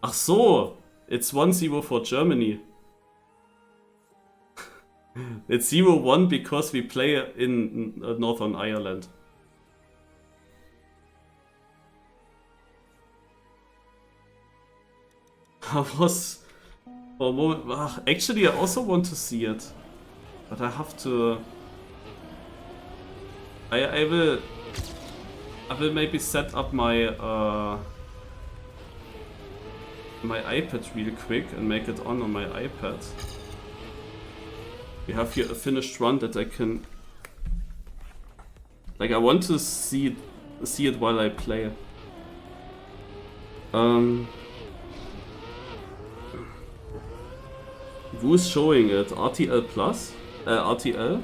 Ach so, it's 1-0 for Germany. It's 0-1 because we play in Northern Ireland. I was for a moment. Actually, I also want to see it, but I have to. I will maybe set up my my iPad real quick and make it on my iPad. We have here a finished run that I can. Like, I want to see it while I play. Who's showing it? RTL Plus? RTL?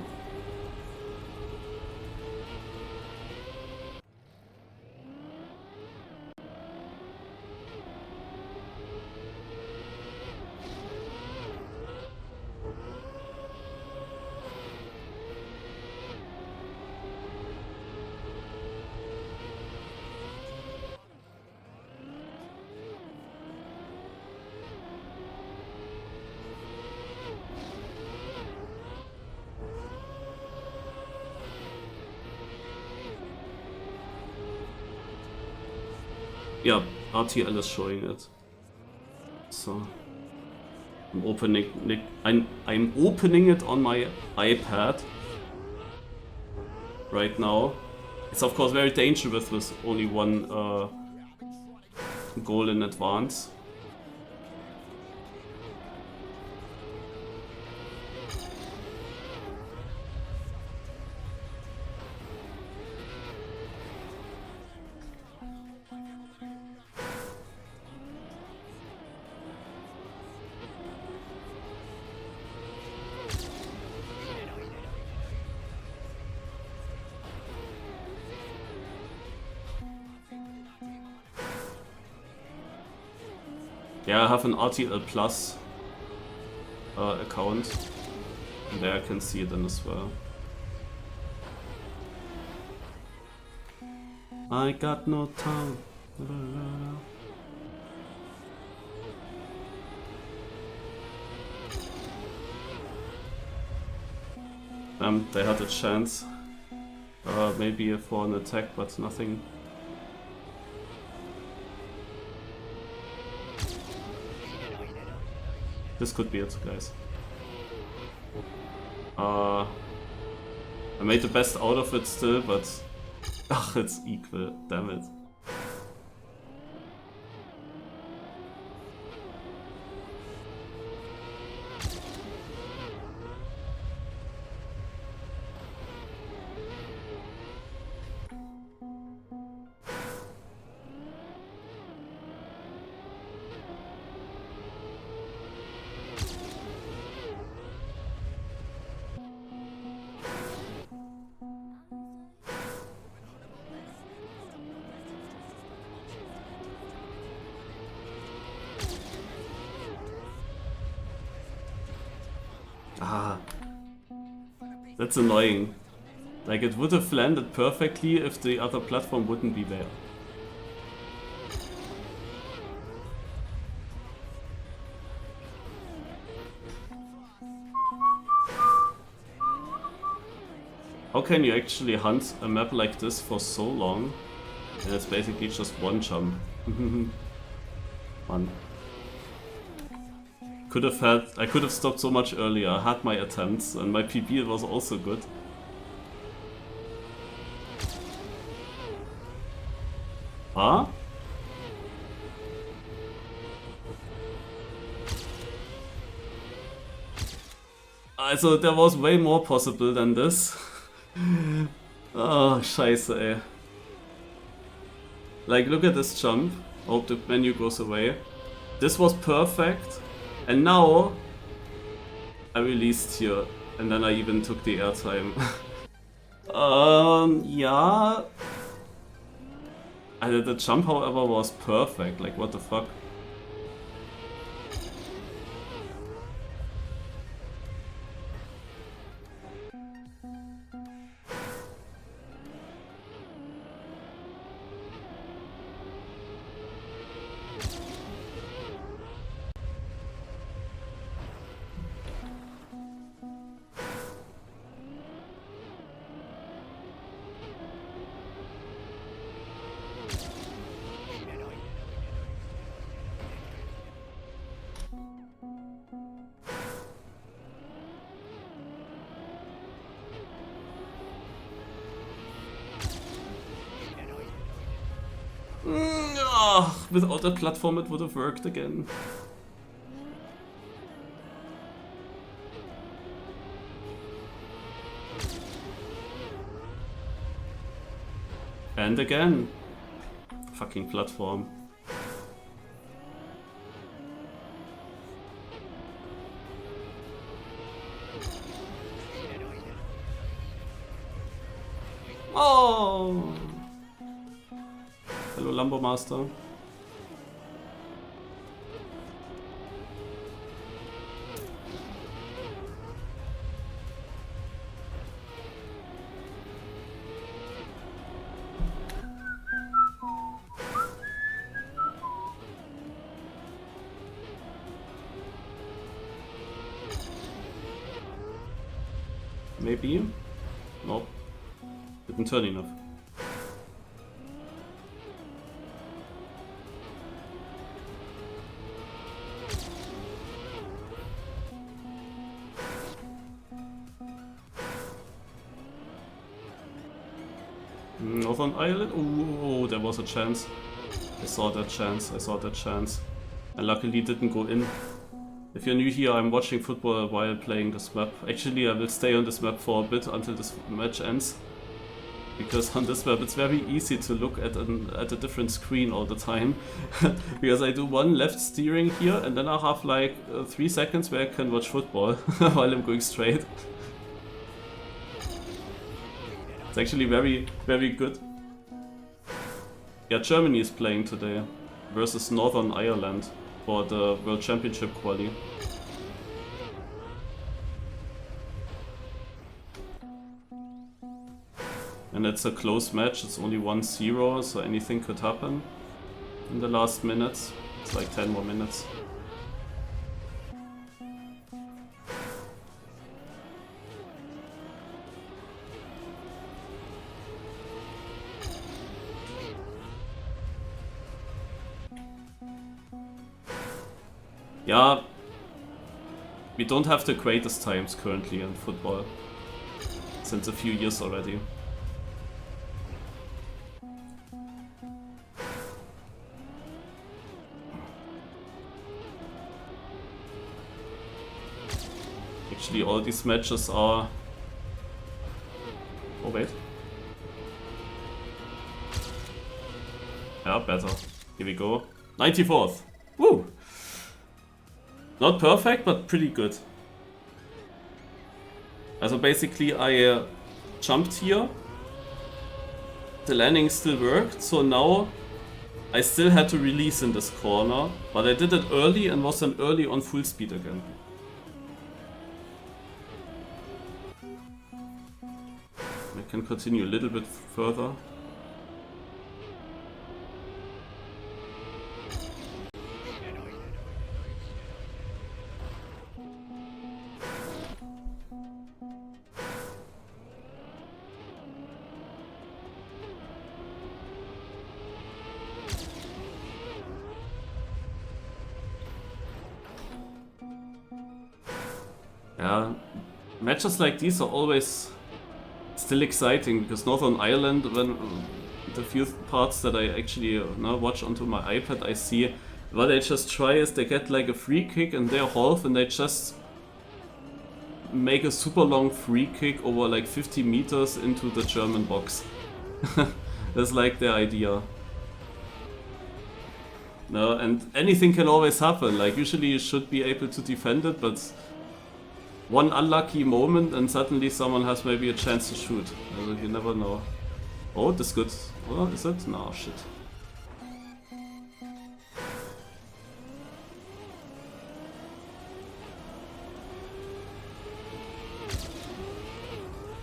Yeah, RTL is showing it. So I'm opening it on my iPad right now. It's of course very dangerous with only one goal in advance. Yeah, I have an RTL Plus account, and there I can see it then as well. I got no time. They had a chance, maybe for an attack, but nothing. This could be it, guys. I made the best out of it still, but it's equal, damn it. That's annoying. Like, it would have landed perfectly if the other platform wouldn't be there. How can you actually hunt a map like this for so long? And it's basically just one jump. One. I could have stopped so much earlier. I had my attempts and my PP was also good. Huh? Also, there was way more possible than this. Oh, scheiße, ey. Like, look at this jump. Hope the menu goes away. This was perfect. And now I released here. And then I even took the airtime. Yeah. The jump, however, was perfect. Like, what the fuck? Without a platform it would have worked again. And again. Fucking platform. Oh! Hello, Lambo Master. Maybe? Nope. Didn't turn enough. Northern Ireland? Oh, there was a chance. I saw that chance. And luckily didn't go in. If you're new here, I'm watching football while playing this map. Actually, I will stay on this map for a bit until this match ends. Because on this map it's very easy to look at a different screen all the time. Because I do one left steering here and then I have like 3 seconds where I can watch football while I'm going straight. It's actually very, very good. Yeah, Germany is playing today versus Northern Ireland for the World Championship quali. And it's a close match, it's only 1-0, so anything could happen in the last minutes. It's like 10 more minutes. Yeah, we don't have the greatest times currently in football, since a few years already. Actually, all these matches are... Oh wait. Yeah, better. Here we go. 94th! Woo! Not perfect, but pretty good. Also basically I jumped here. The landing still worked, so now I still had to release in this corner. But I did it early and was then early on full speed again. can continue a little bit further. Yeah, matches like these are always still exciting because Northern Ireland, when the few parts that I actually now watch onto my iPad, I see what they just try is they get like a free kick in their half and they just make a super long free kick over like 50 meters into the German box. That's like their idea. No, and anything can always happen. Like usually you should be able to defend it, but one unlucky moment and suddenly someone has maybe a chance to shoot. You never know. Oh, that's good. Oh, is it? No, shit.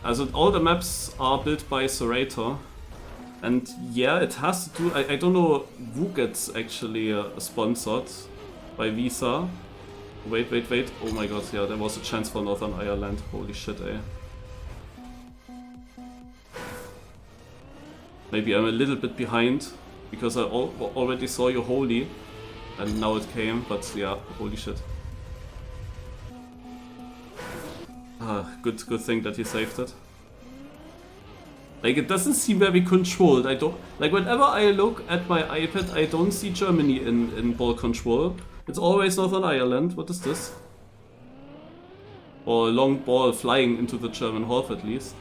Also all the maps are built by ZeratoR. And yeah, it has to do... I don't know who gets actually sponsored by Visa. Wait. Oh my god, yeah, there was a chance for Northern Ireland. Holy shit, eh. Maybe I'm a little bit behind, because I already saw you holy, and now it came, but yeah, holy shit. Good thing that he saved it. Like, it doesn't seem very controlled. I don't... Like, whenever I look at my iPad, I don't see Germany in ball control. It's always Northern Ireland. What is this? Or a long ball flying into the German half, at least.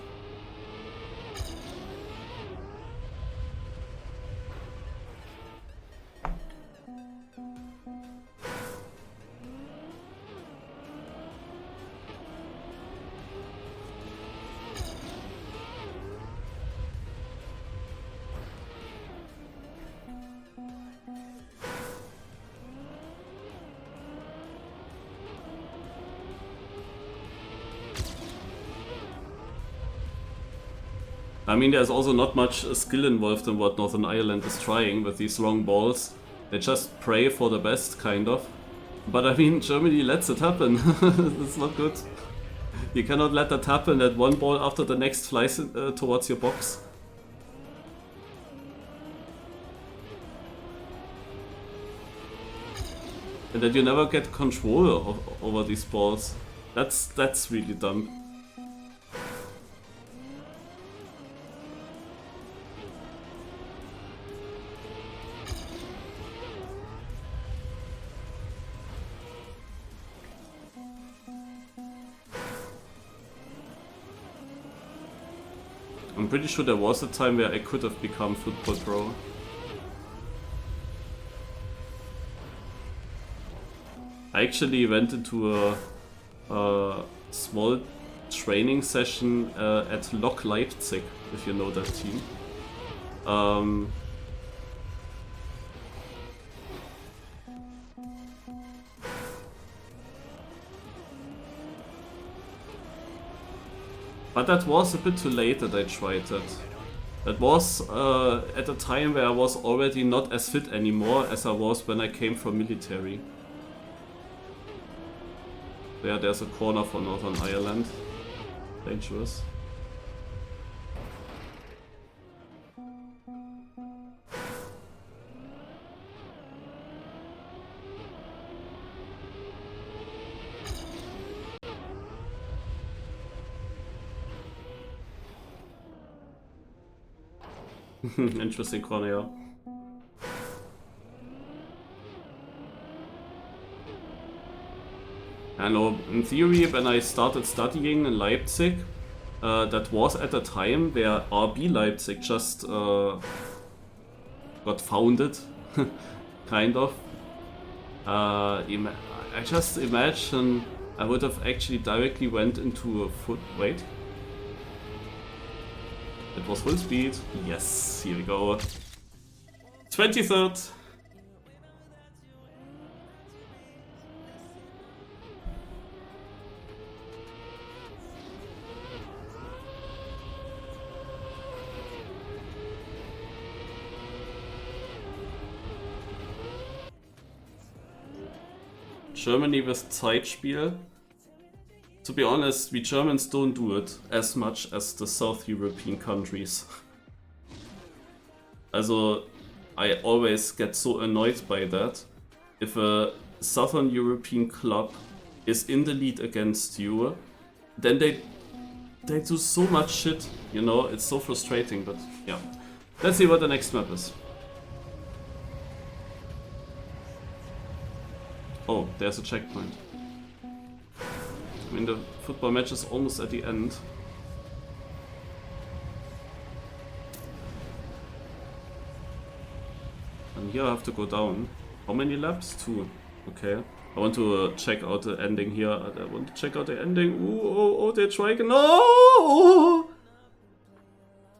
I mean, there's also not much skill involved in what Northern Ireland is trying with these long balls. They just pray for the best, kind of. But I mean, Germany lets it happen. It's not good. You cannot let that happen, that one ball after the next flies towards your box. And that you never get control over these balls. That's really dumb. I'm pretty sure there was a time where I could have become football pro. I actually went into a small training session at Lok Leipzig, if you know that team. But that was a bit too late that I tried that. That was at a time where I was already not as fit anymore as I was when I came from military. There's a corner for Northern Ireland. Dangerous. Interesting corner, yeah. I know, in theory, when I started studying in Leipzig, that was at a time where RB Leipzig just got founded, kind of. I just imagine I would have actually directly went into a wait. It was full speed. Yes, here we go. 23rd. Germany with Zeitspiel. To be honest, we Germans don't do it as much as the South European countries. Also, I always get so annoyed by that. If a Southern European club is in the lead against you, then they do so much shit, you know, it's so frustrating, but yeah. Let's see what the next map is. Oh, there's a checkpoint. I mean, the football match is almost at the end. And here I have to go down. How many laps? 2. Okay. I want to check out the ending here. I want to check out the ending. Ooh, oh, they're trying. No!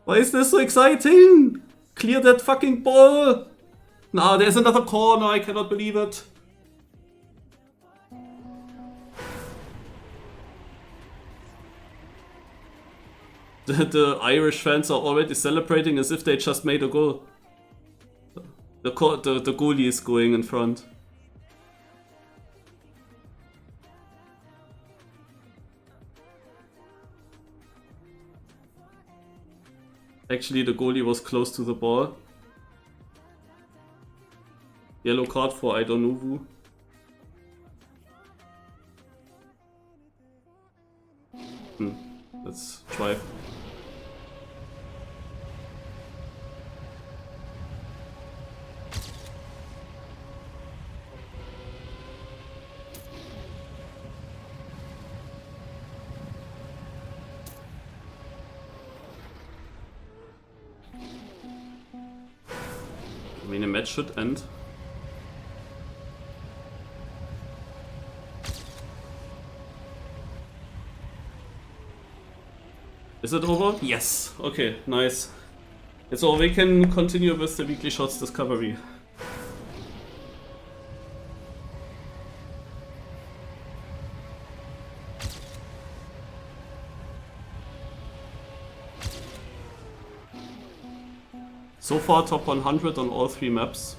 Why is this so exciting? Clear that fucking ball! Nah, there's another corner. I cannot believe it. The Irish fans are already celebrating as if they just made a goal. The goalie is going in front. Actually, the goalie was close to the ball. Yellow card for I don't know who. Let's try. I mean, the match should end. Is it over? Yes. Okay, nice. It's over. We can continue with the weekly shots discovery. So far, top 100 on all 3 maps.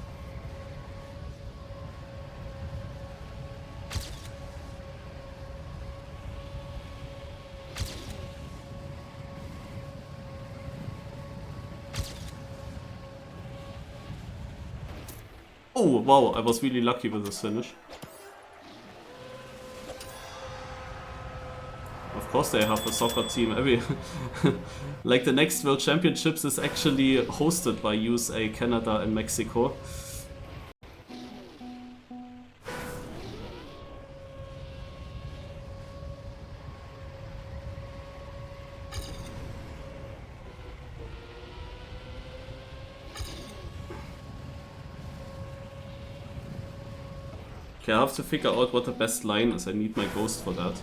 Oh wow, I was really lucky with this finish. Of course they have a soccer team. Like the next World Championships is actually hosted by USA, Canada and Mexico. Okay, I have to figure out what the best line is. I need my ghost for that.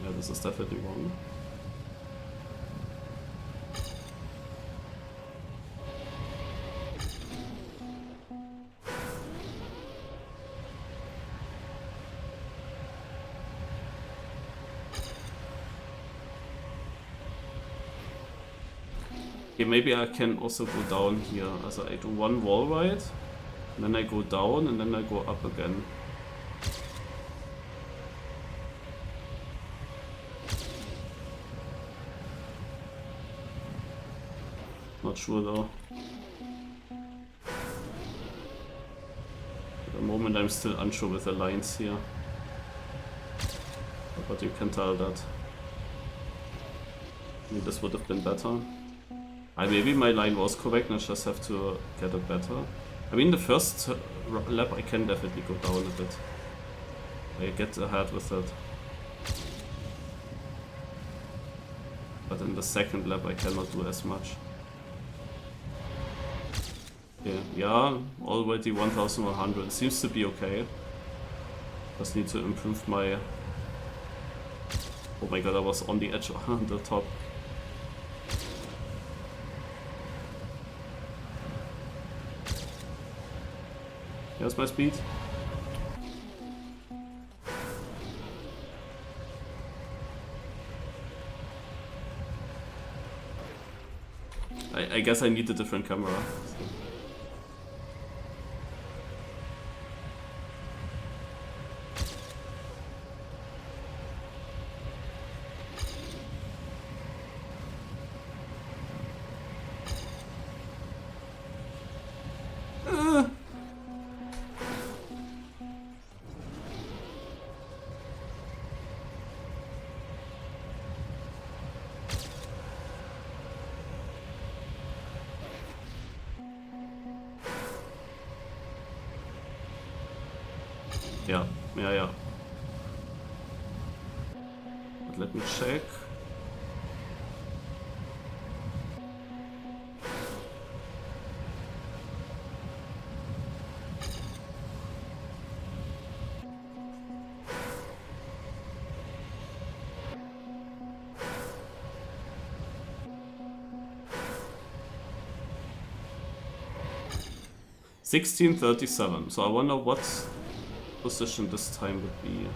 Yeah, this is definitely wrong. Okay, maybe I can also go down here. Also I do one wall ride, and then I go down, and then I go up again. Not sure though. At the moment I'm still unsure with the lines here. But you can tell that. Maybe this would have been better. Maybe my line was correct and I just have to get it better. I mean, the first lap I can definitely go down a bit. I get ahead with it. But in the second lap I cannot do as much. Okay, yeah, already 1100. Seems to be okay. Just need to improve my... Oh my god, I was on the edge on the top. Here's my speed. I guess I need a different camera. Yeah. But let me check. $16.37. So I wonder what position this time would be.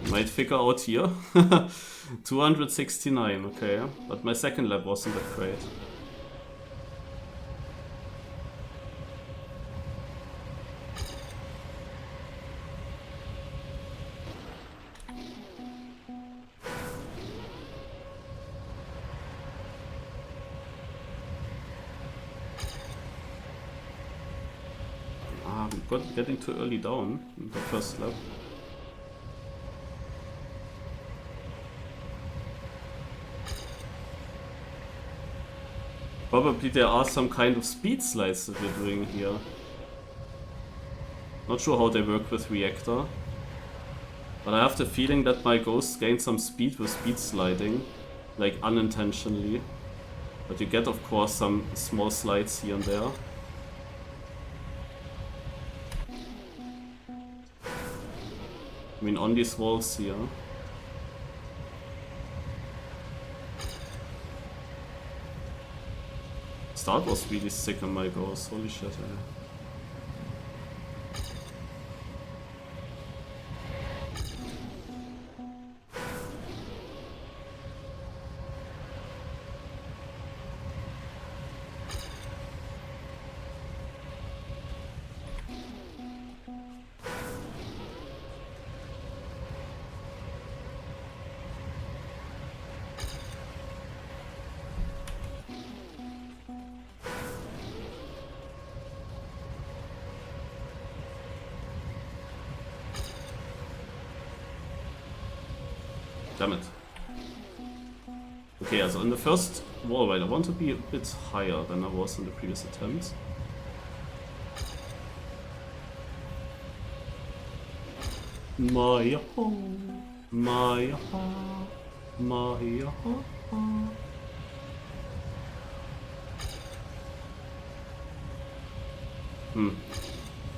Might figure out here. 269, okay. But my second lap wasn't that great. We got getting too early down in the first lap. Probably there are some kind of speed slides that we're doing here. Not sure how they work with Reactor. But I have the feeling that my Ghost gained some speed with speed sliding. Like unintentionally. But you get of course some small slides here and there. I mean on these walls here. Start was really sick on my Ghost, holy shit. Damn it. Okay, so in the first wall ride I want to be a bit higher than I was in the previous attempts. Maya, Maya, Maya.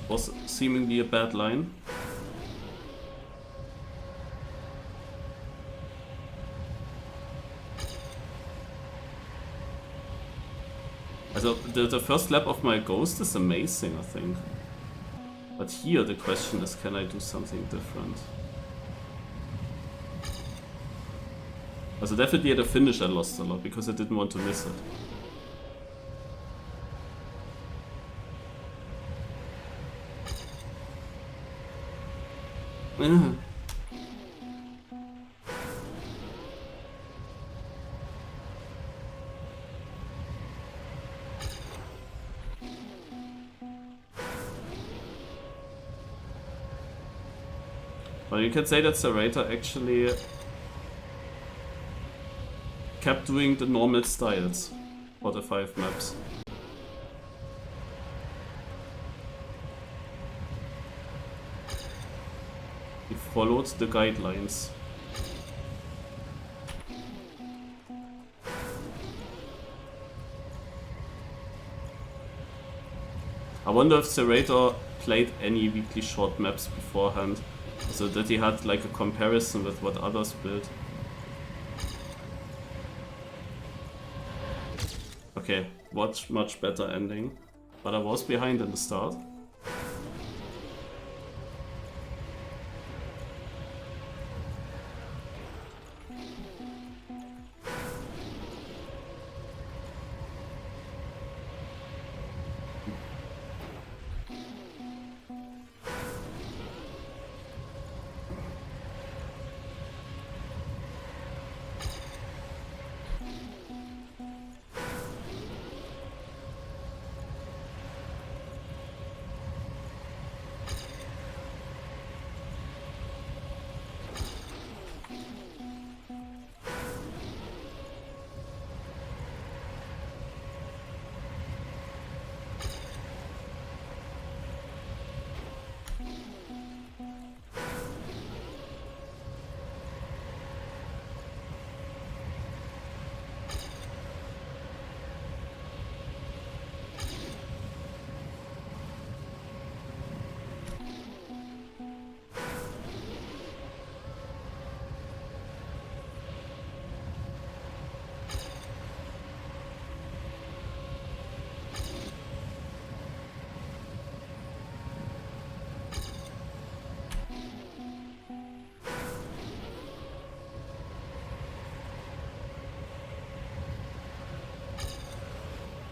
Was seemingly a bad line. So the first lap of my Ghost is amazing, I think. But here the question is, can I do something different? Also definitely at the finish I lost a lot because I didn't want to miss it. Well, you can say that ZeratoR actually kept doing the normal styles for the 5 maps. He followed the guidelines. I wonder if ZeratoR played any weekly short maps beforehand, so that he had like a comparison with what others build. Okay, much better ending, but I was behind in the start.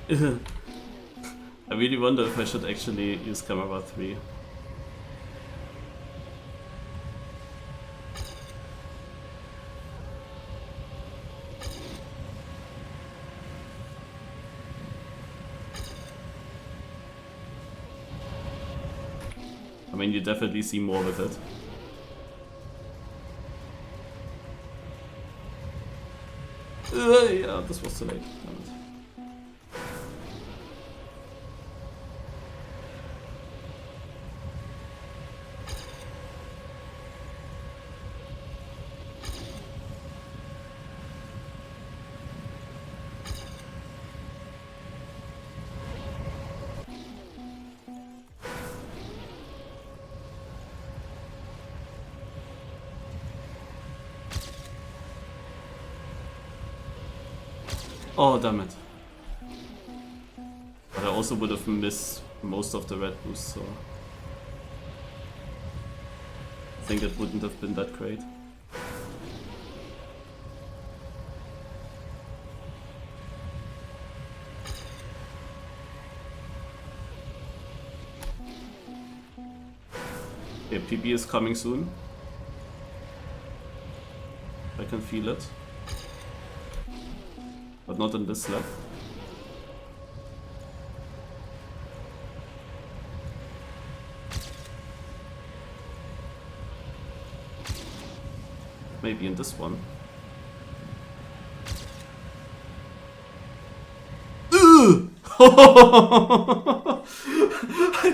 I really wonder if I should actually use camera 3. I mean, you definitely see more with it. Yeah, this was too late. Damn it. Oh, damn it. But I also would have missed most of the red boost, so I think it wouldn't have been that great. Okay, PB is coming soon. I can feel it. But not in this lap. Maybe in this one. I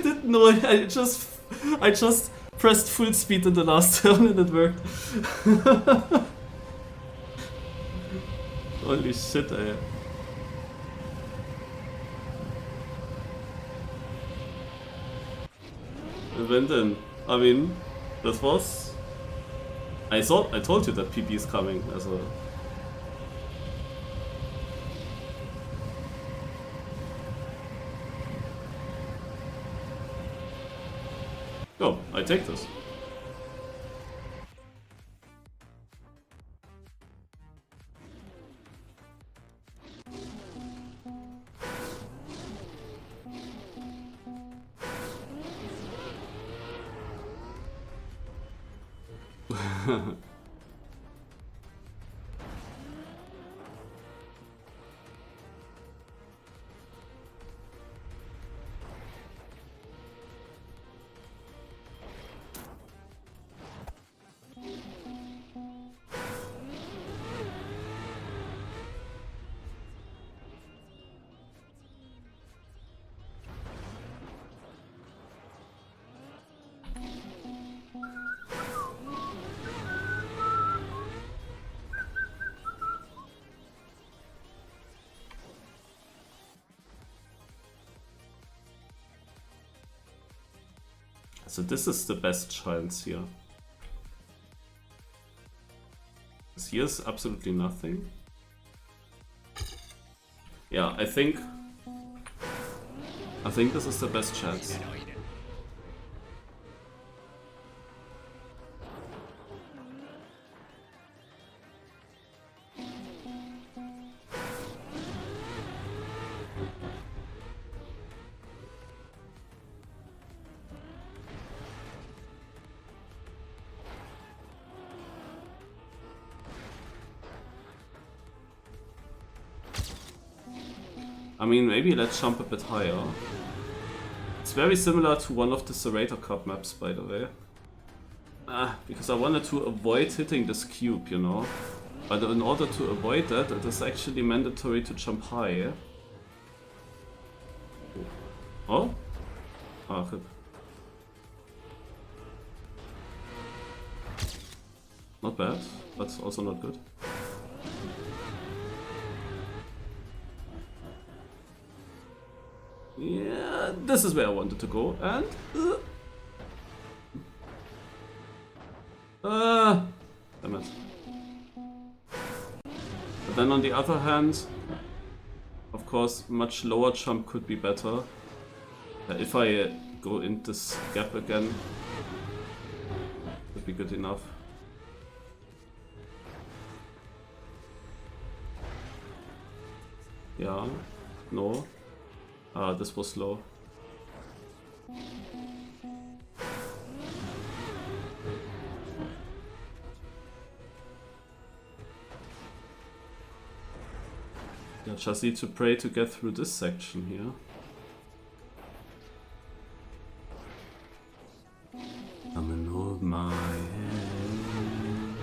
didn't know. I just pressed full speed in the last turn and it worked. Holy shit, ey. When then? I mean, that was... I told you that PB is coming as a... Oh, I take this. So this is the best chance here. Here's absolutely nothing. Yeah, I think this is the best chance. I mean, maybe let's jump a bit higher. It's very similar to one of the ZeratoR Cup maps, by the way. Because I wanted to avoid hitting this cube, you know. But in order to avoid that, it is actually mandatory to jump high. Oh? Ah, good. Not bad, but also not good. Yeah, this is where I wanted to go, and... damn it. But then on the other hand, of course, much lower jump could be better. If I go in this gap again, would be good enough. Yeah, no. This was low. Yeah, just need to pray to get through this section here. Come and hold my hand.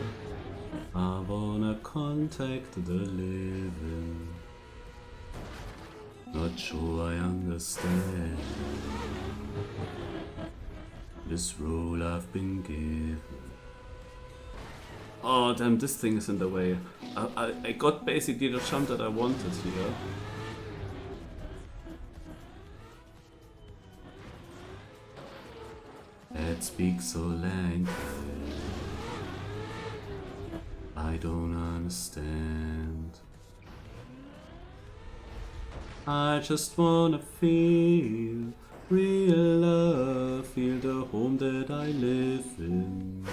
I wanna contact the living. Not sure I understand this role I've been given. Oh damn, this thing is in the way. I got basically the jump that I wanted here. That speaks so languid. I don't understand. I just wanna feel real love, feel the home that I live in.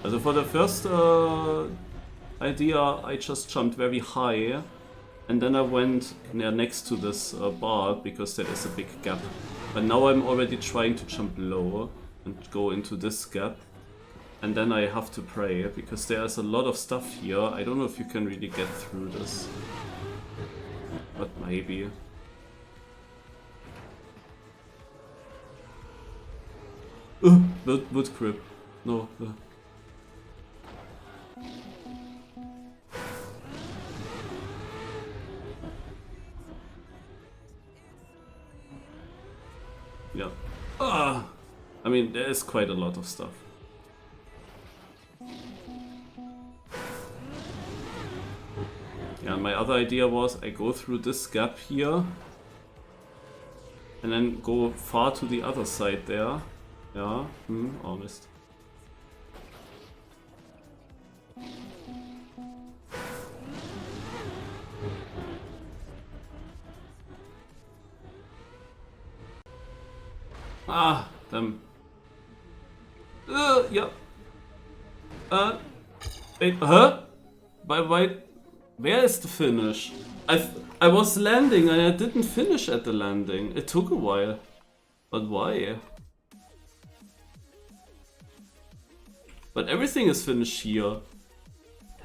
Also for the first idea, I just jumped very high, and then I went next to this bar because there is a big gap. But now I'm already trying to jump low and go into this gap, and then I have to pray because there's a lot of stuff here. I don't know if you can really get through this. But maybe. Wood grip. No. Yeah. I mean, there is quite a lot of stuff. Yeah, my other idea was I go through this gap here and then go far to the other side there. Yeah, honest. Damn. Yeah. Wait, huh? Why? Where is the finish? I was landing and I didn't finish at the landing. It took a while. But why? But everything is finished here.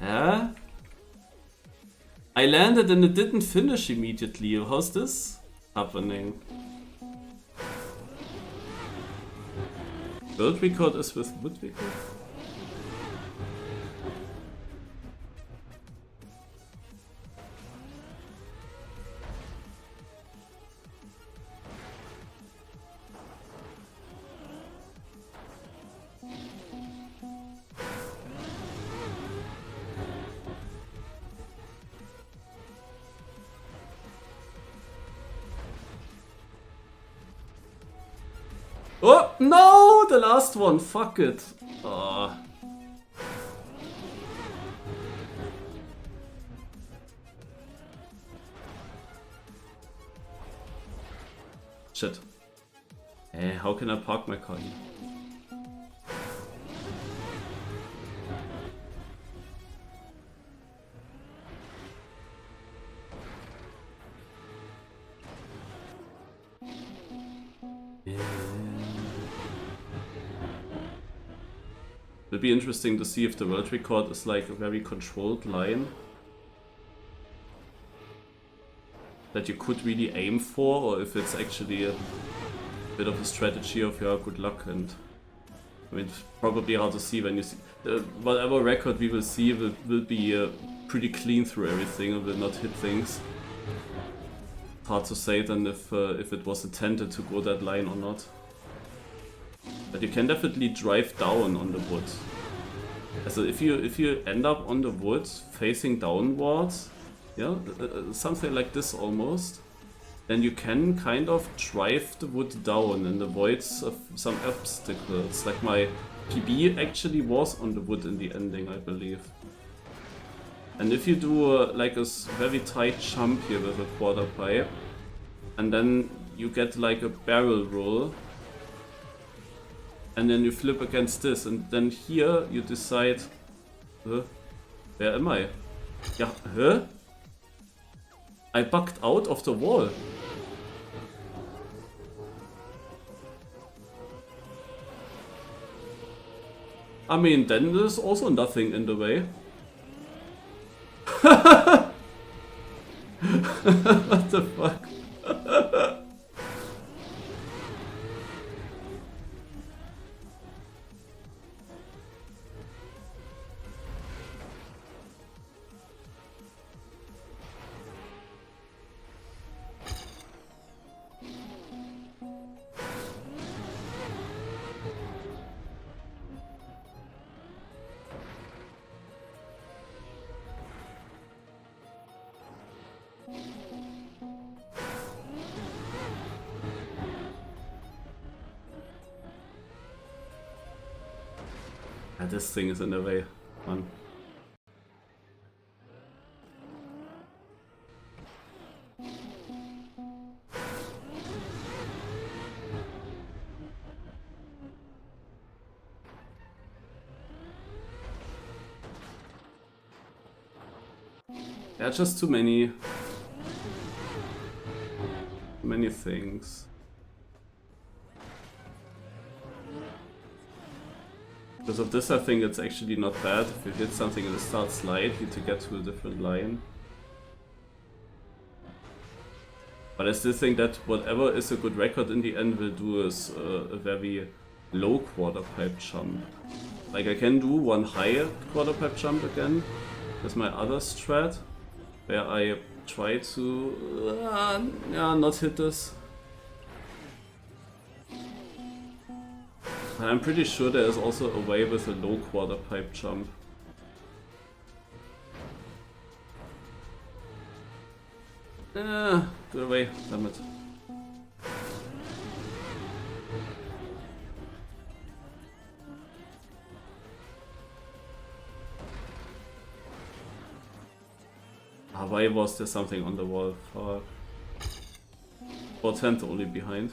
Huh? I landed and it didn't finish immediately. How's this happening? World record is with wood record? Oh, no! The last one! Fuck it! Ah. Shit. Hey, how can I park my car here? It'll be interesting to see if the world record is like a very controlled line that you could really aim for, or if it's actually a bit of a strategy of your good luck. And I mean, it's probably hard to see when you see whatever record we will see will be pretty clean through everything and will not hit things. Hard to say then if it was intended to go that line or not. But you can definitely drive down on the wood. So if you end up on the wood facing downwards, yeah, something like this almost, then you can kind of drive the wood down and avoid some obstacles. Like my PB actually was on the wood in the ending, I believe. And if you do like a very tight jump here with a quarter pipe, and then you get like a barrel roll, and then you flip against this, and then here you decide, where am I? Yeah, huh? I bugged out of the wall. I mean, then there's also nothing in the way. What the fuck? This thing is in the way, man. There are just too many things. Because of this, I think it's actually not bad if you hit something and it starts slightly to get to a different line. But I still think that whatever is a good record in the end will do is a very low quarter pipe jump. Like I can do one high quarter pipe jump again with my other strat, where I try to not hit this. I'm pretty sure there is also a way with a low quarter pipe jump. Go away, damn it. Why was there something on the wall? Fuck. 410 only behind.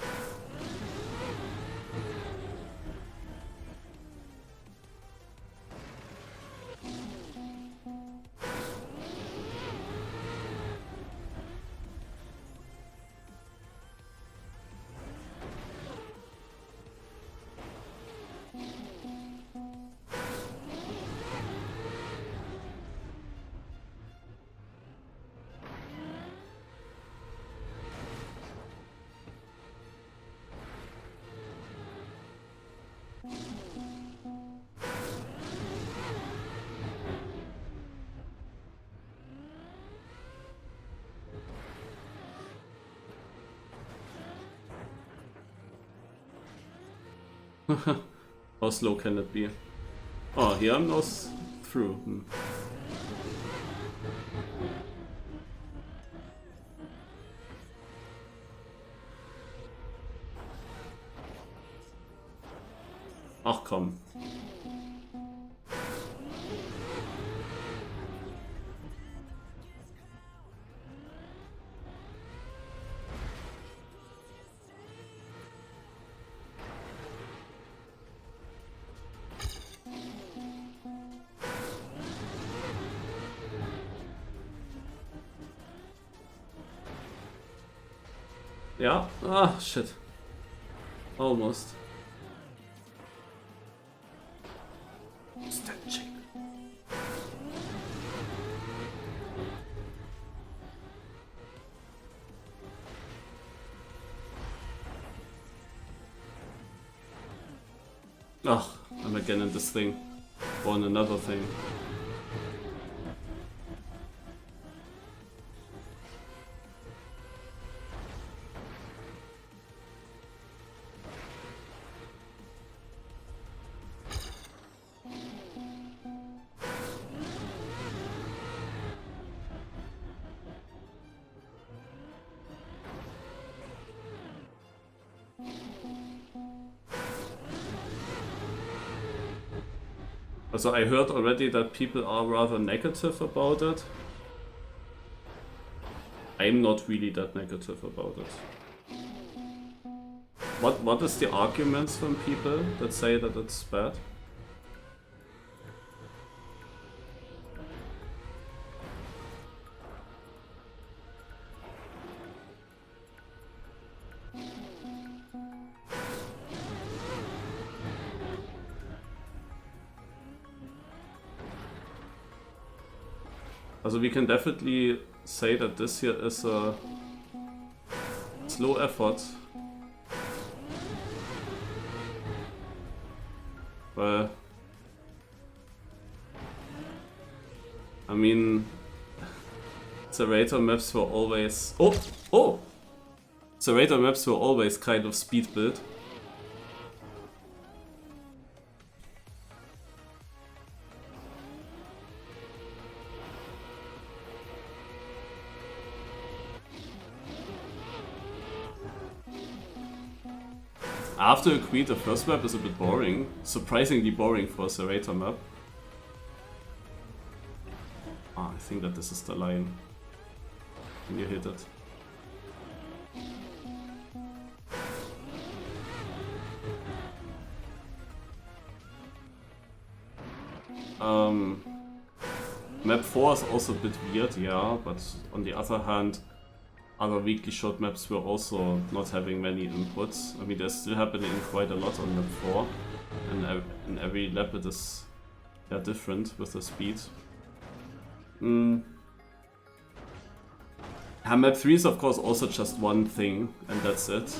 How slow can it be? Oh, here I'm now through. Ach komm. Ja, ah, shit. Almost. Stitching. Ugh, I'm again in this thing. Or in another thing. So I heard already that people are rather negative about it. I'm not really that negative about it. What is the arguments from people that say that it's bad? Also we can definitely say that this here is a slow effort. Well, I mean, ZeratoR maps were always... Oh! ZeratoR maps were always kind of speed build. I have to agree, the first map is a bit boring. Surprisingly boring for a ZeratoR map. Ah, I think that this is the line. Can you hit it? Map 4 is also a bit weird, yeah, but on the other hand, other weekly short maps were also not having many inputs. I mean, they're still happening quite a lot on map 4, and in every lap it is different with the speed. Map 3 is of course also just one thing, and that's it.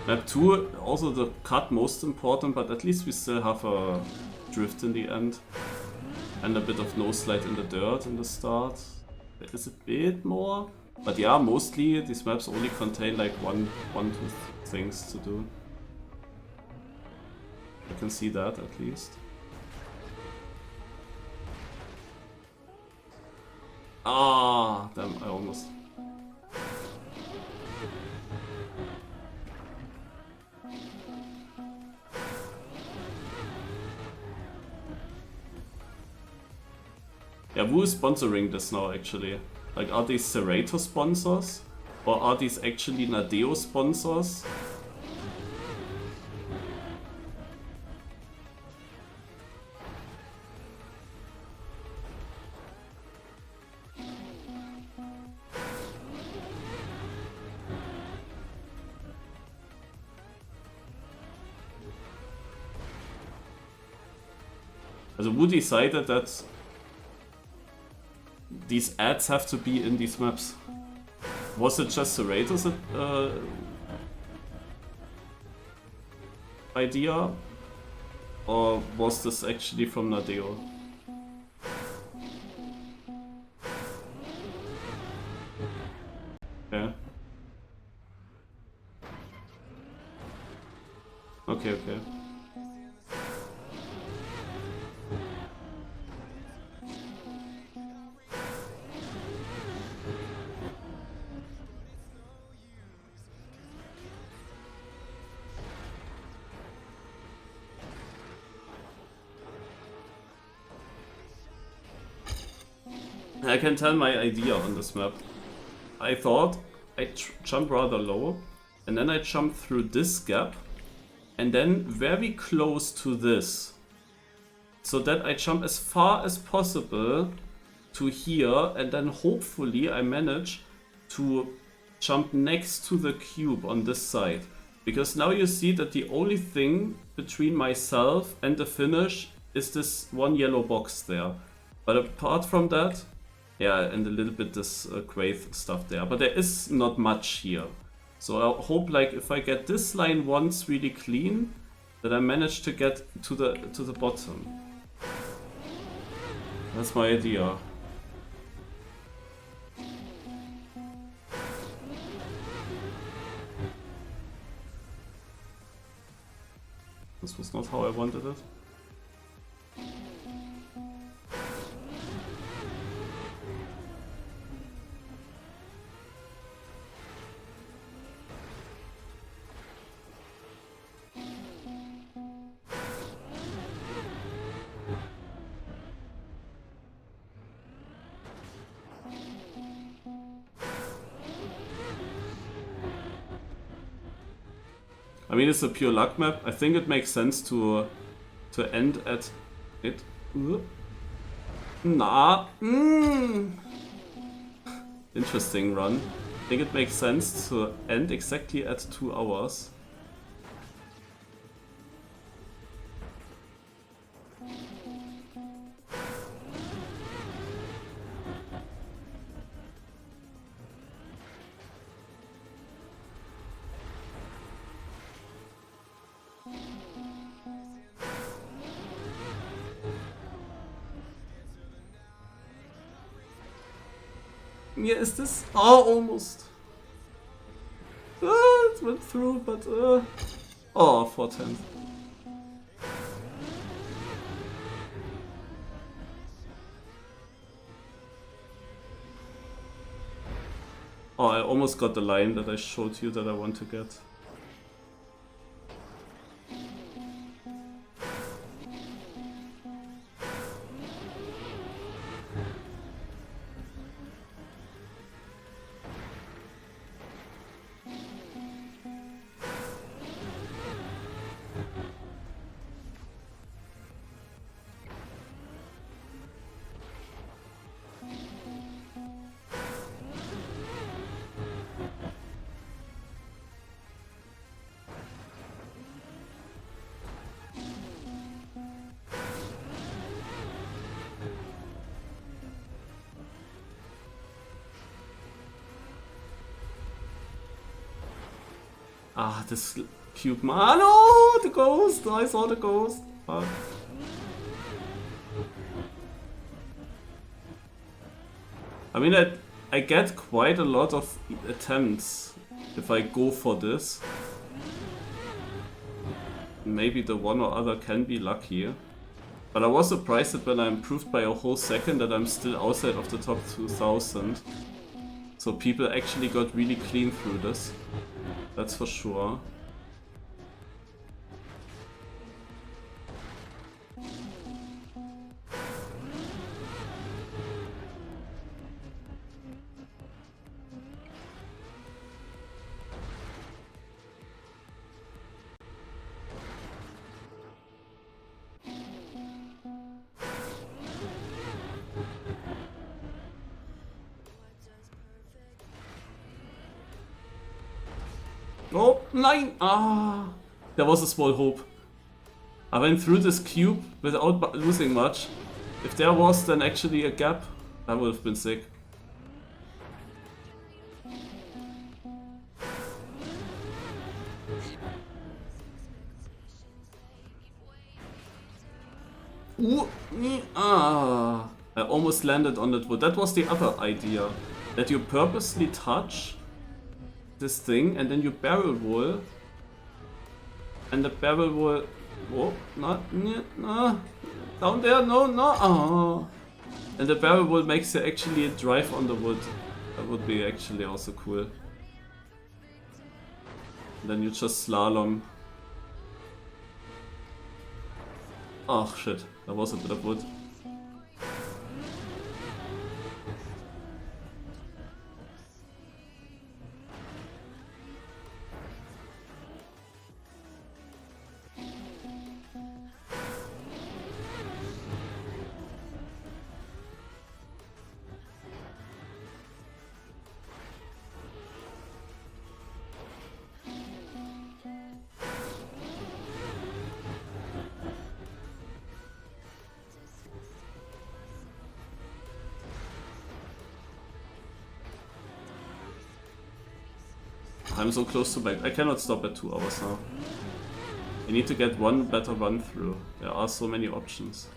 Map 2, also the cut most important, but at least we still have a drift in the end. And a bit of no slide in the dirt in the start. There is a bit more. But yeah, mostly these maps only contain like one, two things to do. I can see that at least. Ah, damn, I almost... Yeah, who is sponsoring this now actually? Like, are these ZeratoR sponsors? Or are these actually Nadeo sponsors? Also who decided that these ads have to be in these maps? Was it just ZeratoR's idea? Or was this actually from Nadeo? Yeah. Okay, okay. I can tell my idea on this map. I thought I'd jump rather low, and then I jump through this gap, and then very close to this, so that I jump as far as possible to here, and then hopefully I manage to jump next to the cube on this side. Because now you see that the only thing between myself and the finish is this one yellow box there. But apart from that, yeah, and a little bit this Quaith stuff there. But there is not much here. So I hope, like, if I get this line once really clean, that I manage to get to the bottom. That's my idea. This was not how I wanted it. I mean, it's a pure luck map. I think it makes sense to end at it. Nah. Interesting run. I think it makes sense to end exactly at 2 hours. Yeah, is this? Oh, almost. It went through, but oh, 410. Oh, I almost got the line that I showed you that I want to get. Ah, this cube man. Oh, the ghost! I saw the ghost. Fuck. I mean, I get quite a lot of attempts if I go for this. Maybe the one or other can be lucky. But I was surprised that when I improved by a whole second that I'm still outside of the top 2000. So people actually got really clean through this. That's for sure. Oh, nein! Ah, there was a small hope. I went through this cube without losing much. If there was then actually a gap, I would have been sick. Ooh, ah, I almost landed on that wood. That was the other idea. That you purposely touch this thing and then you barrel roll, and the barrel roll, whoa, not, no, down there, no, oh. And the barrel roll makes you actually drive on the wood. That would be actually also cool. And then you just slalom. Oh shit, that was a bit of wood. I'm so close to back. I cannot stop at 2 hours now. I need to get one better run through. There are so many options.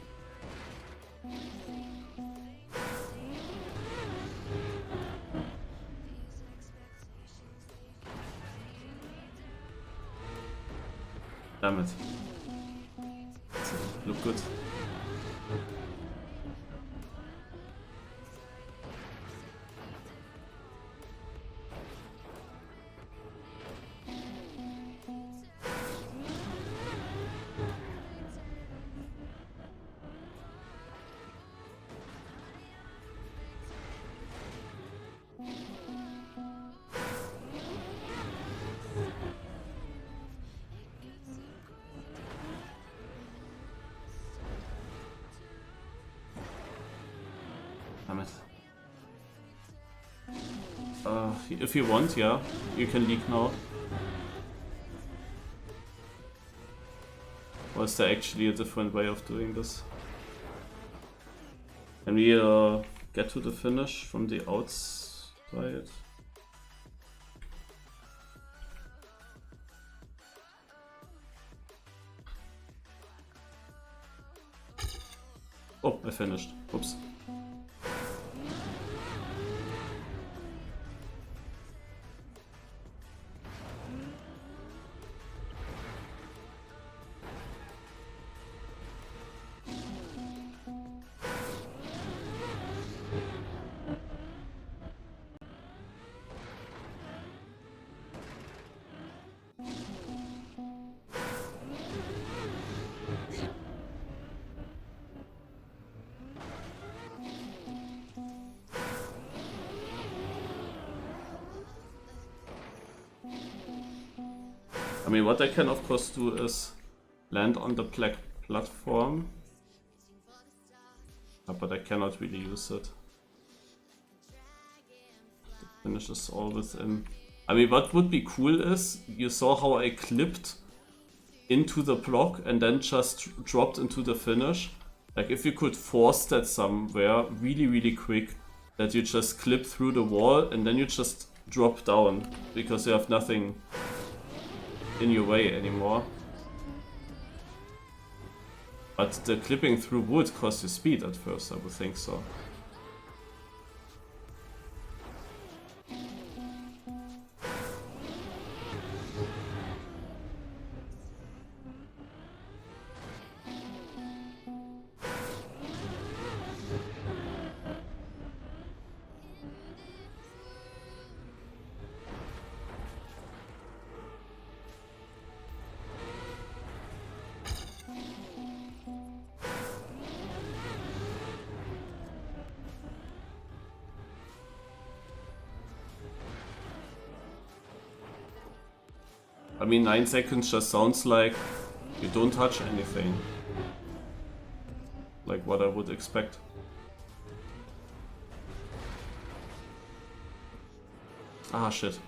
Damn it. Look good. Damn it. If you want, yeah, you can leak now. Or is there actually a different way of doing this? Can we get to the finish from the outside? Oh, I finished. Oops. I mean, what I can of course do is land on the black platform, but I cannot really use it. The finish is all within. I mean, what would be cool is, you saw how I clipped into the block and then just dropped into the finish. Like if you could force that somewhere really quick, that you just clip through the wall and then you just drop down because you have nothing in your way anymore. But the clipping through would cost you speed at first, I would think so. I mean, 9 seconds just sounds like you don't touch anything. Like what I would expect. Ah, shit.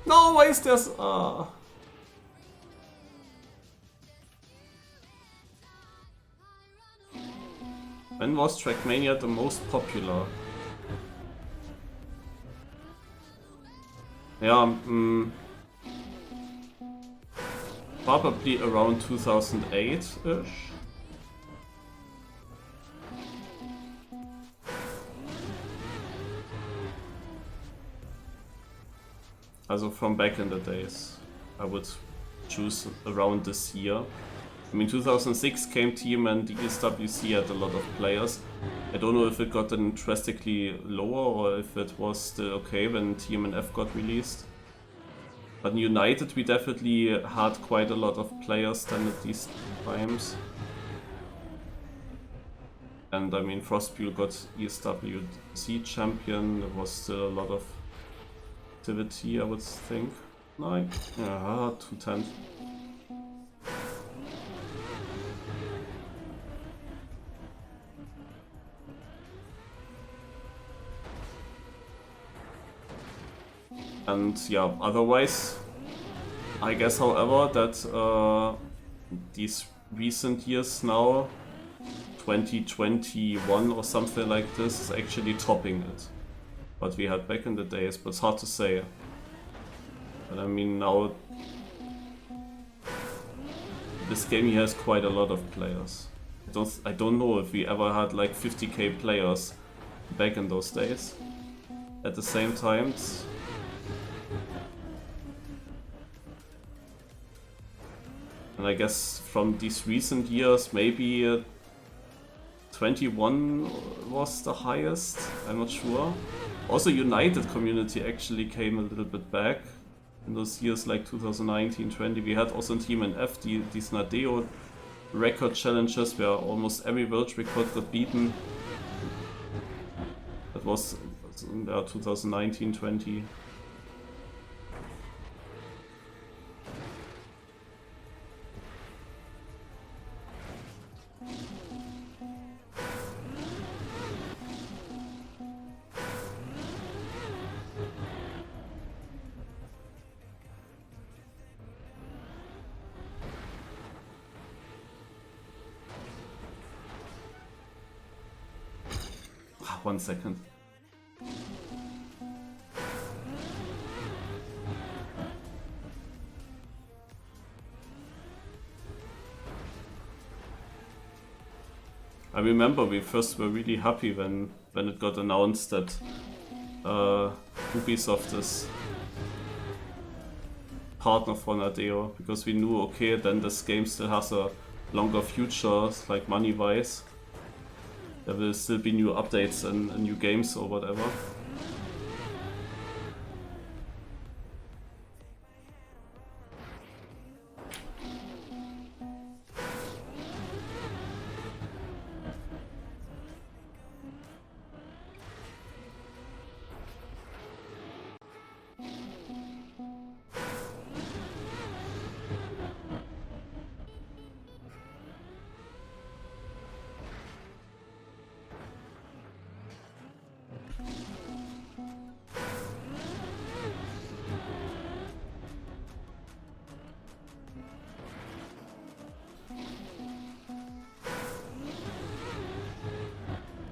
No, why is this? When was Trackmania the most popular? Yeah, probably around 2008-ish. Also from back in the days, I would choose around this year. I mean, 2006 came Team and the SWC had a lot of players. I don't know if it got then drastically lower or if it was still okay when Team and F got released. But in United we definitely had quite a lot of players then at these times. And I mean, Frostpule got ESWC champion. There was still a lot of activity, I would think. Like, yeah, 210. And yeah, otherwise, I guess, however, that these recent years now, 2021 or something like this, is actually topping it. What we had back in the days, but it's hard to say. But I mean, now this game here has quite a lot of players. I don't know if we ever had like 50k players back in those days. At the same time, and I guess from these recent years, maybe 21 was the highest, I'm not sure. Also, United community actually came a little bit back in those years like 2019-20. We had also in Team NF these Nadeo record challenges where almost every world record got beaten. That was 2019-20. One second. I remember we first were really happy when it got announced that Ubisoft is partner for Nadeo, because we knew, okay, then this game still has a longer future, like money-wise. There will still be new updates and new games or whatever.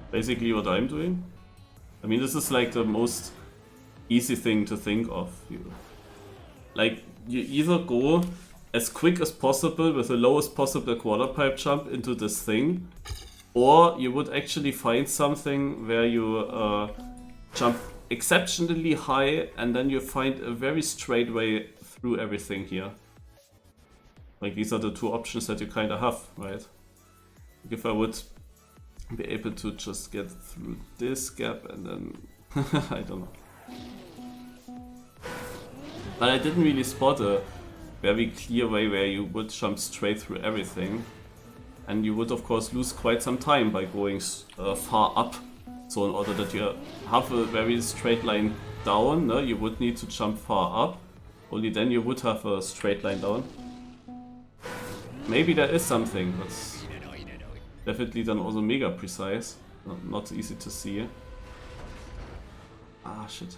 Basically what I'm doing. I mean, this is like the most easy thing to think of. You either go as quick as possible with the lowest possible quarter pipe jump into this thing, or you would actually find something where you jump exceptionally high and then you find a very straight way through everything here. Like, these are the two options that you kind of have, right? Like, if I would be able to just get through this gap and then I don't know. But I didn't really spot a very clear way where you would jump straight through everything, and you would of course lose quite some time by going far up. So in order that you have a very straight line down, you would need to jump far up. Only then you would have a straight line down. Maybe there is something, but definitely then also mega precise. Not easy to see. Ah, shit.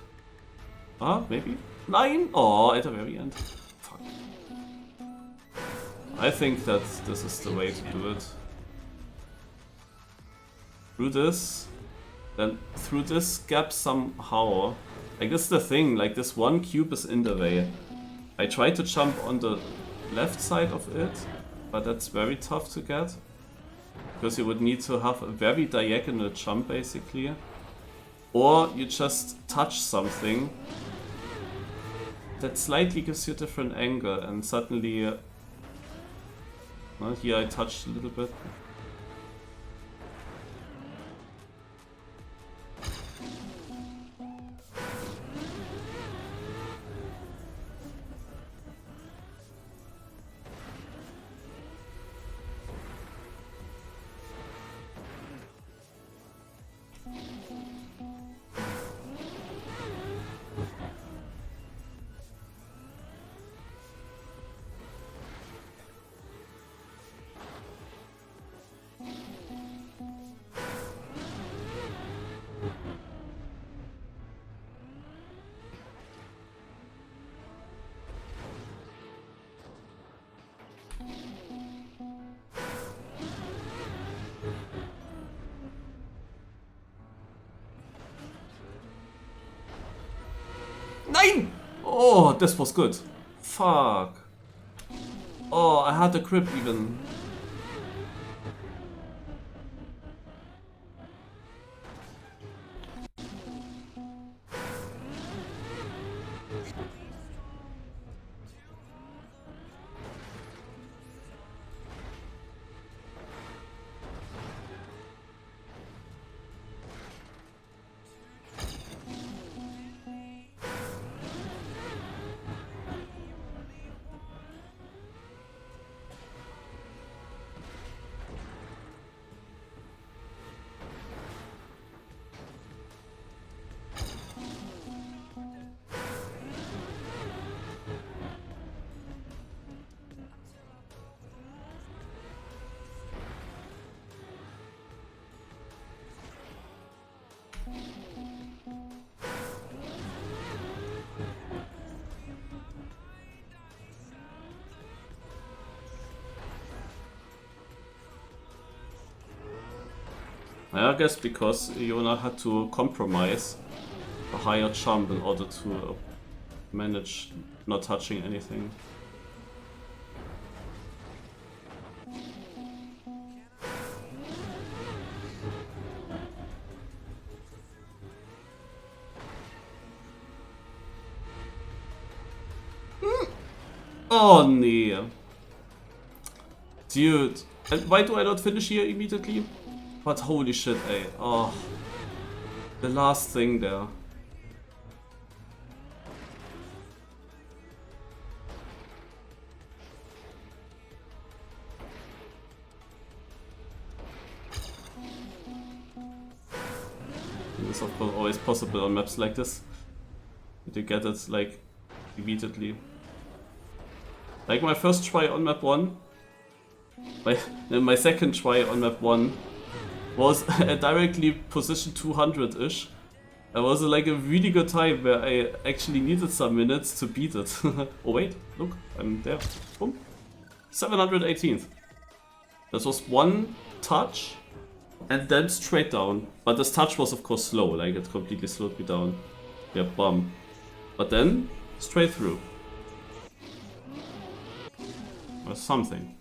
Ah, maybe? 9? Oh, at the very end. Fuck. I think that this is the way to do it. Through this, then through this gap somehow. Like, this is the thing, like this one cube is in the way. I try to jump on the left side of it, but that's very tough to get. Because you would need to have a very diagonal jump basically. Or you just touch something that slightly gives you a different angle, and suddenly... well, here I touched a little bit. Nein! Oh, this was good. Fuck. Oh, I had the grip even. I guess because Iona had to compromise a higher jump in order to manage not touching anything. Oh nee. Dude. And why do I not finish here immediately? But holy shit, ey. Oh. The last thing there. It's of course always possible on maps like this. You get it like immediately. Like my first try on map 1. My second try on map 1 was directly position 200-ish. It was like a really good time where I actually needed some minutes to beat it. Oh wait, look, I'm there. Boom. 718th. This was one touch and then straight down. But this touch was of course slow, like it completely slowed me down. Yeah, bum. But then, straight through. Or something.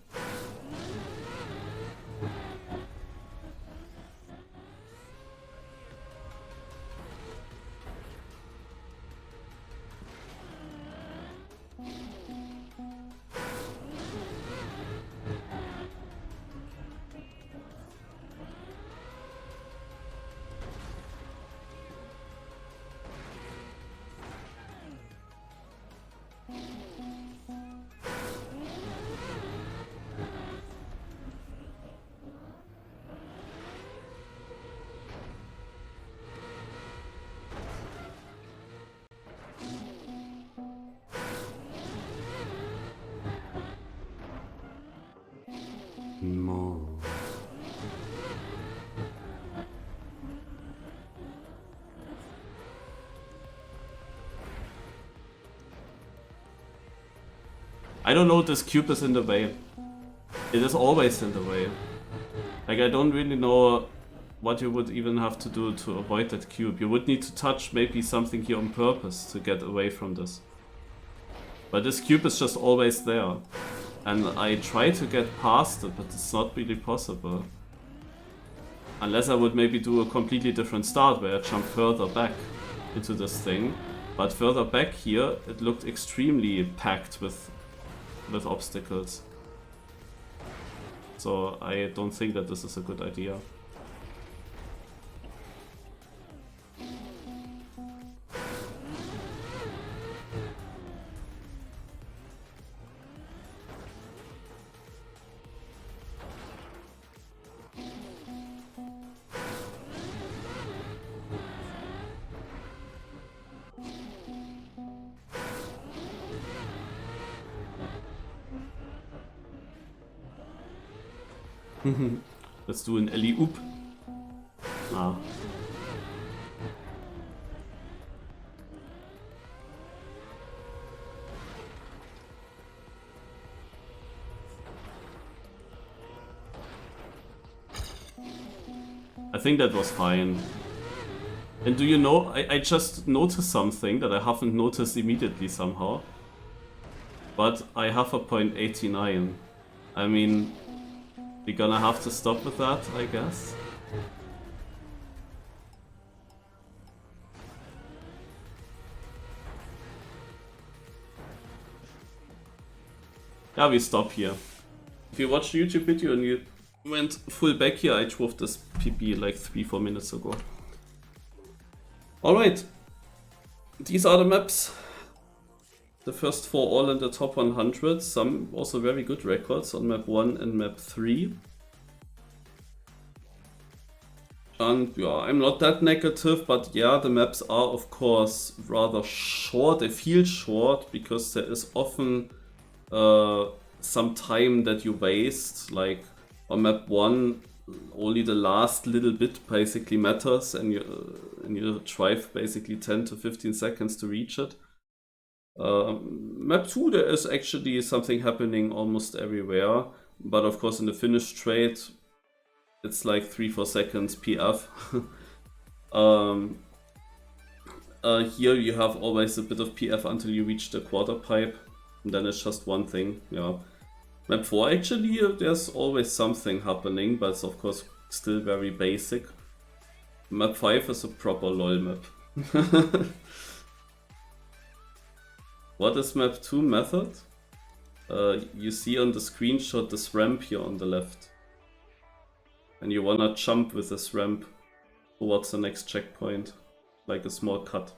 No. I don't know, this cube is in the way. It is always in the way. Like, I don't really know what you would even have to do to avoid that cube. You would need to touch maybe something here on purpose to get away from this. But this cube is just always there. And I try to get past it, but it's not really possible. Unless I would maybe do a completely different start where I jump further back into this thing. But further back here, it looked extremely packed with obstacles. So I don't think that this is a good idea. Let's do an alley-oop. Ah. I think that was fine. And do you know, I just noticed something that I haven't noticed immediately somehow. But I have a .89. I mean, we're gonna have to stop with that, I guess. Yeah, we stop here. If you watched the YouTube video and you went full back here, I drove this PB like 3-4 minutes ago. Alright, these are the maps. The first 4 all in the top 100, some also very good records on map 1 and map 3. And yeah, I'm not that negative, but yeah, the maps are of course rather short. They feel short because there is often some time that you waste. Like on map 1, only the last little bit basically matters, and you drive basically 10 to 15 seconds to reach it. Map 2, there is actually something happening almost everywhere, but of course in the finish straight it's like 3-4 seconds PF. Here you have always a bit of PF until you reach the quarter pipe, and then it's just one thing. Yeah. Map 4 actually there's always something happening, but it's of course still very basic. Map 5 is a proper LOL map. What is map 2 method? You see on the screenshot this ramp here on the left. And you wanna jump with this ramp towards the next checkpoint, like a small cut.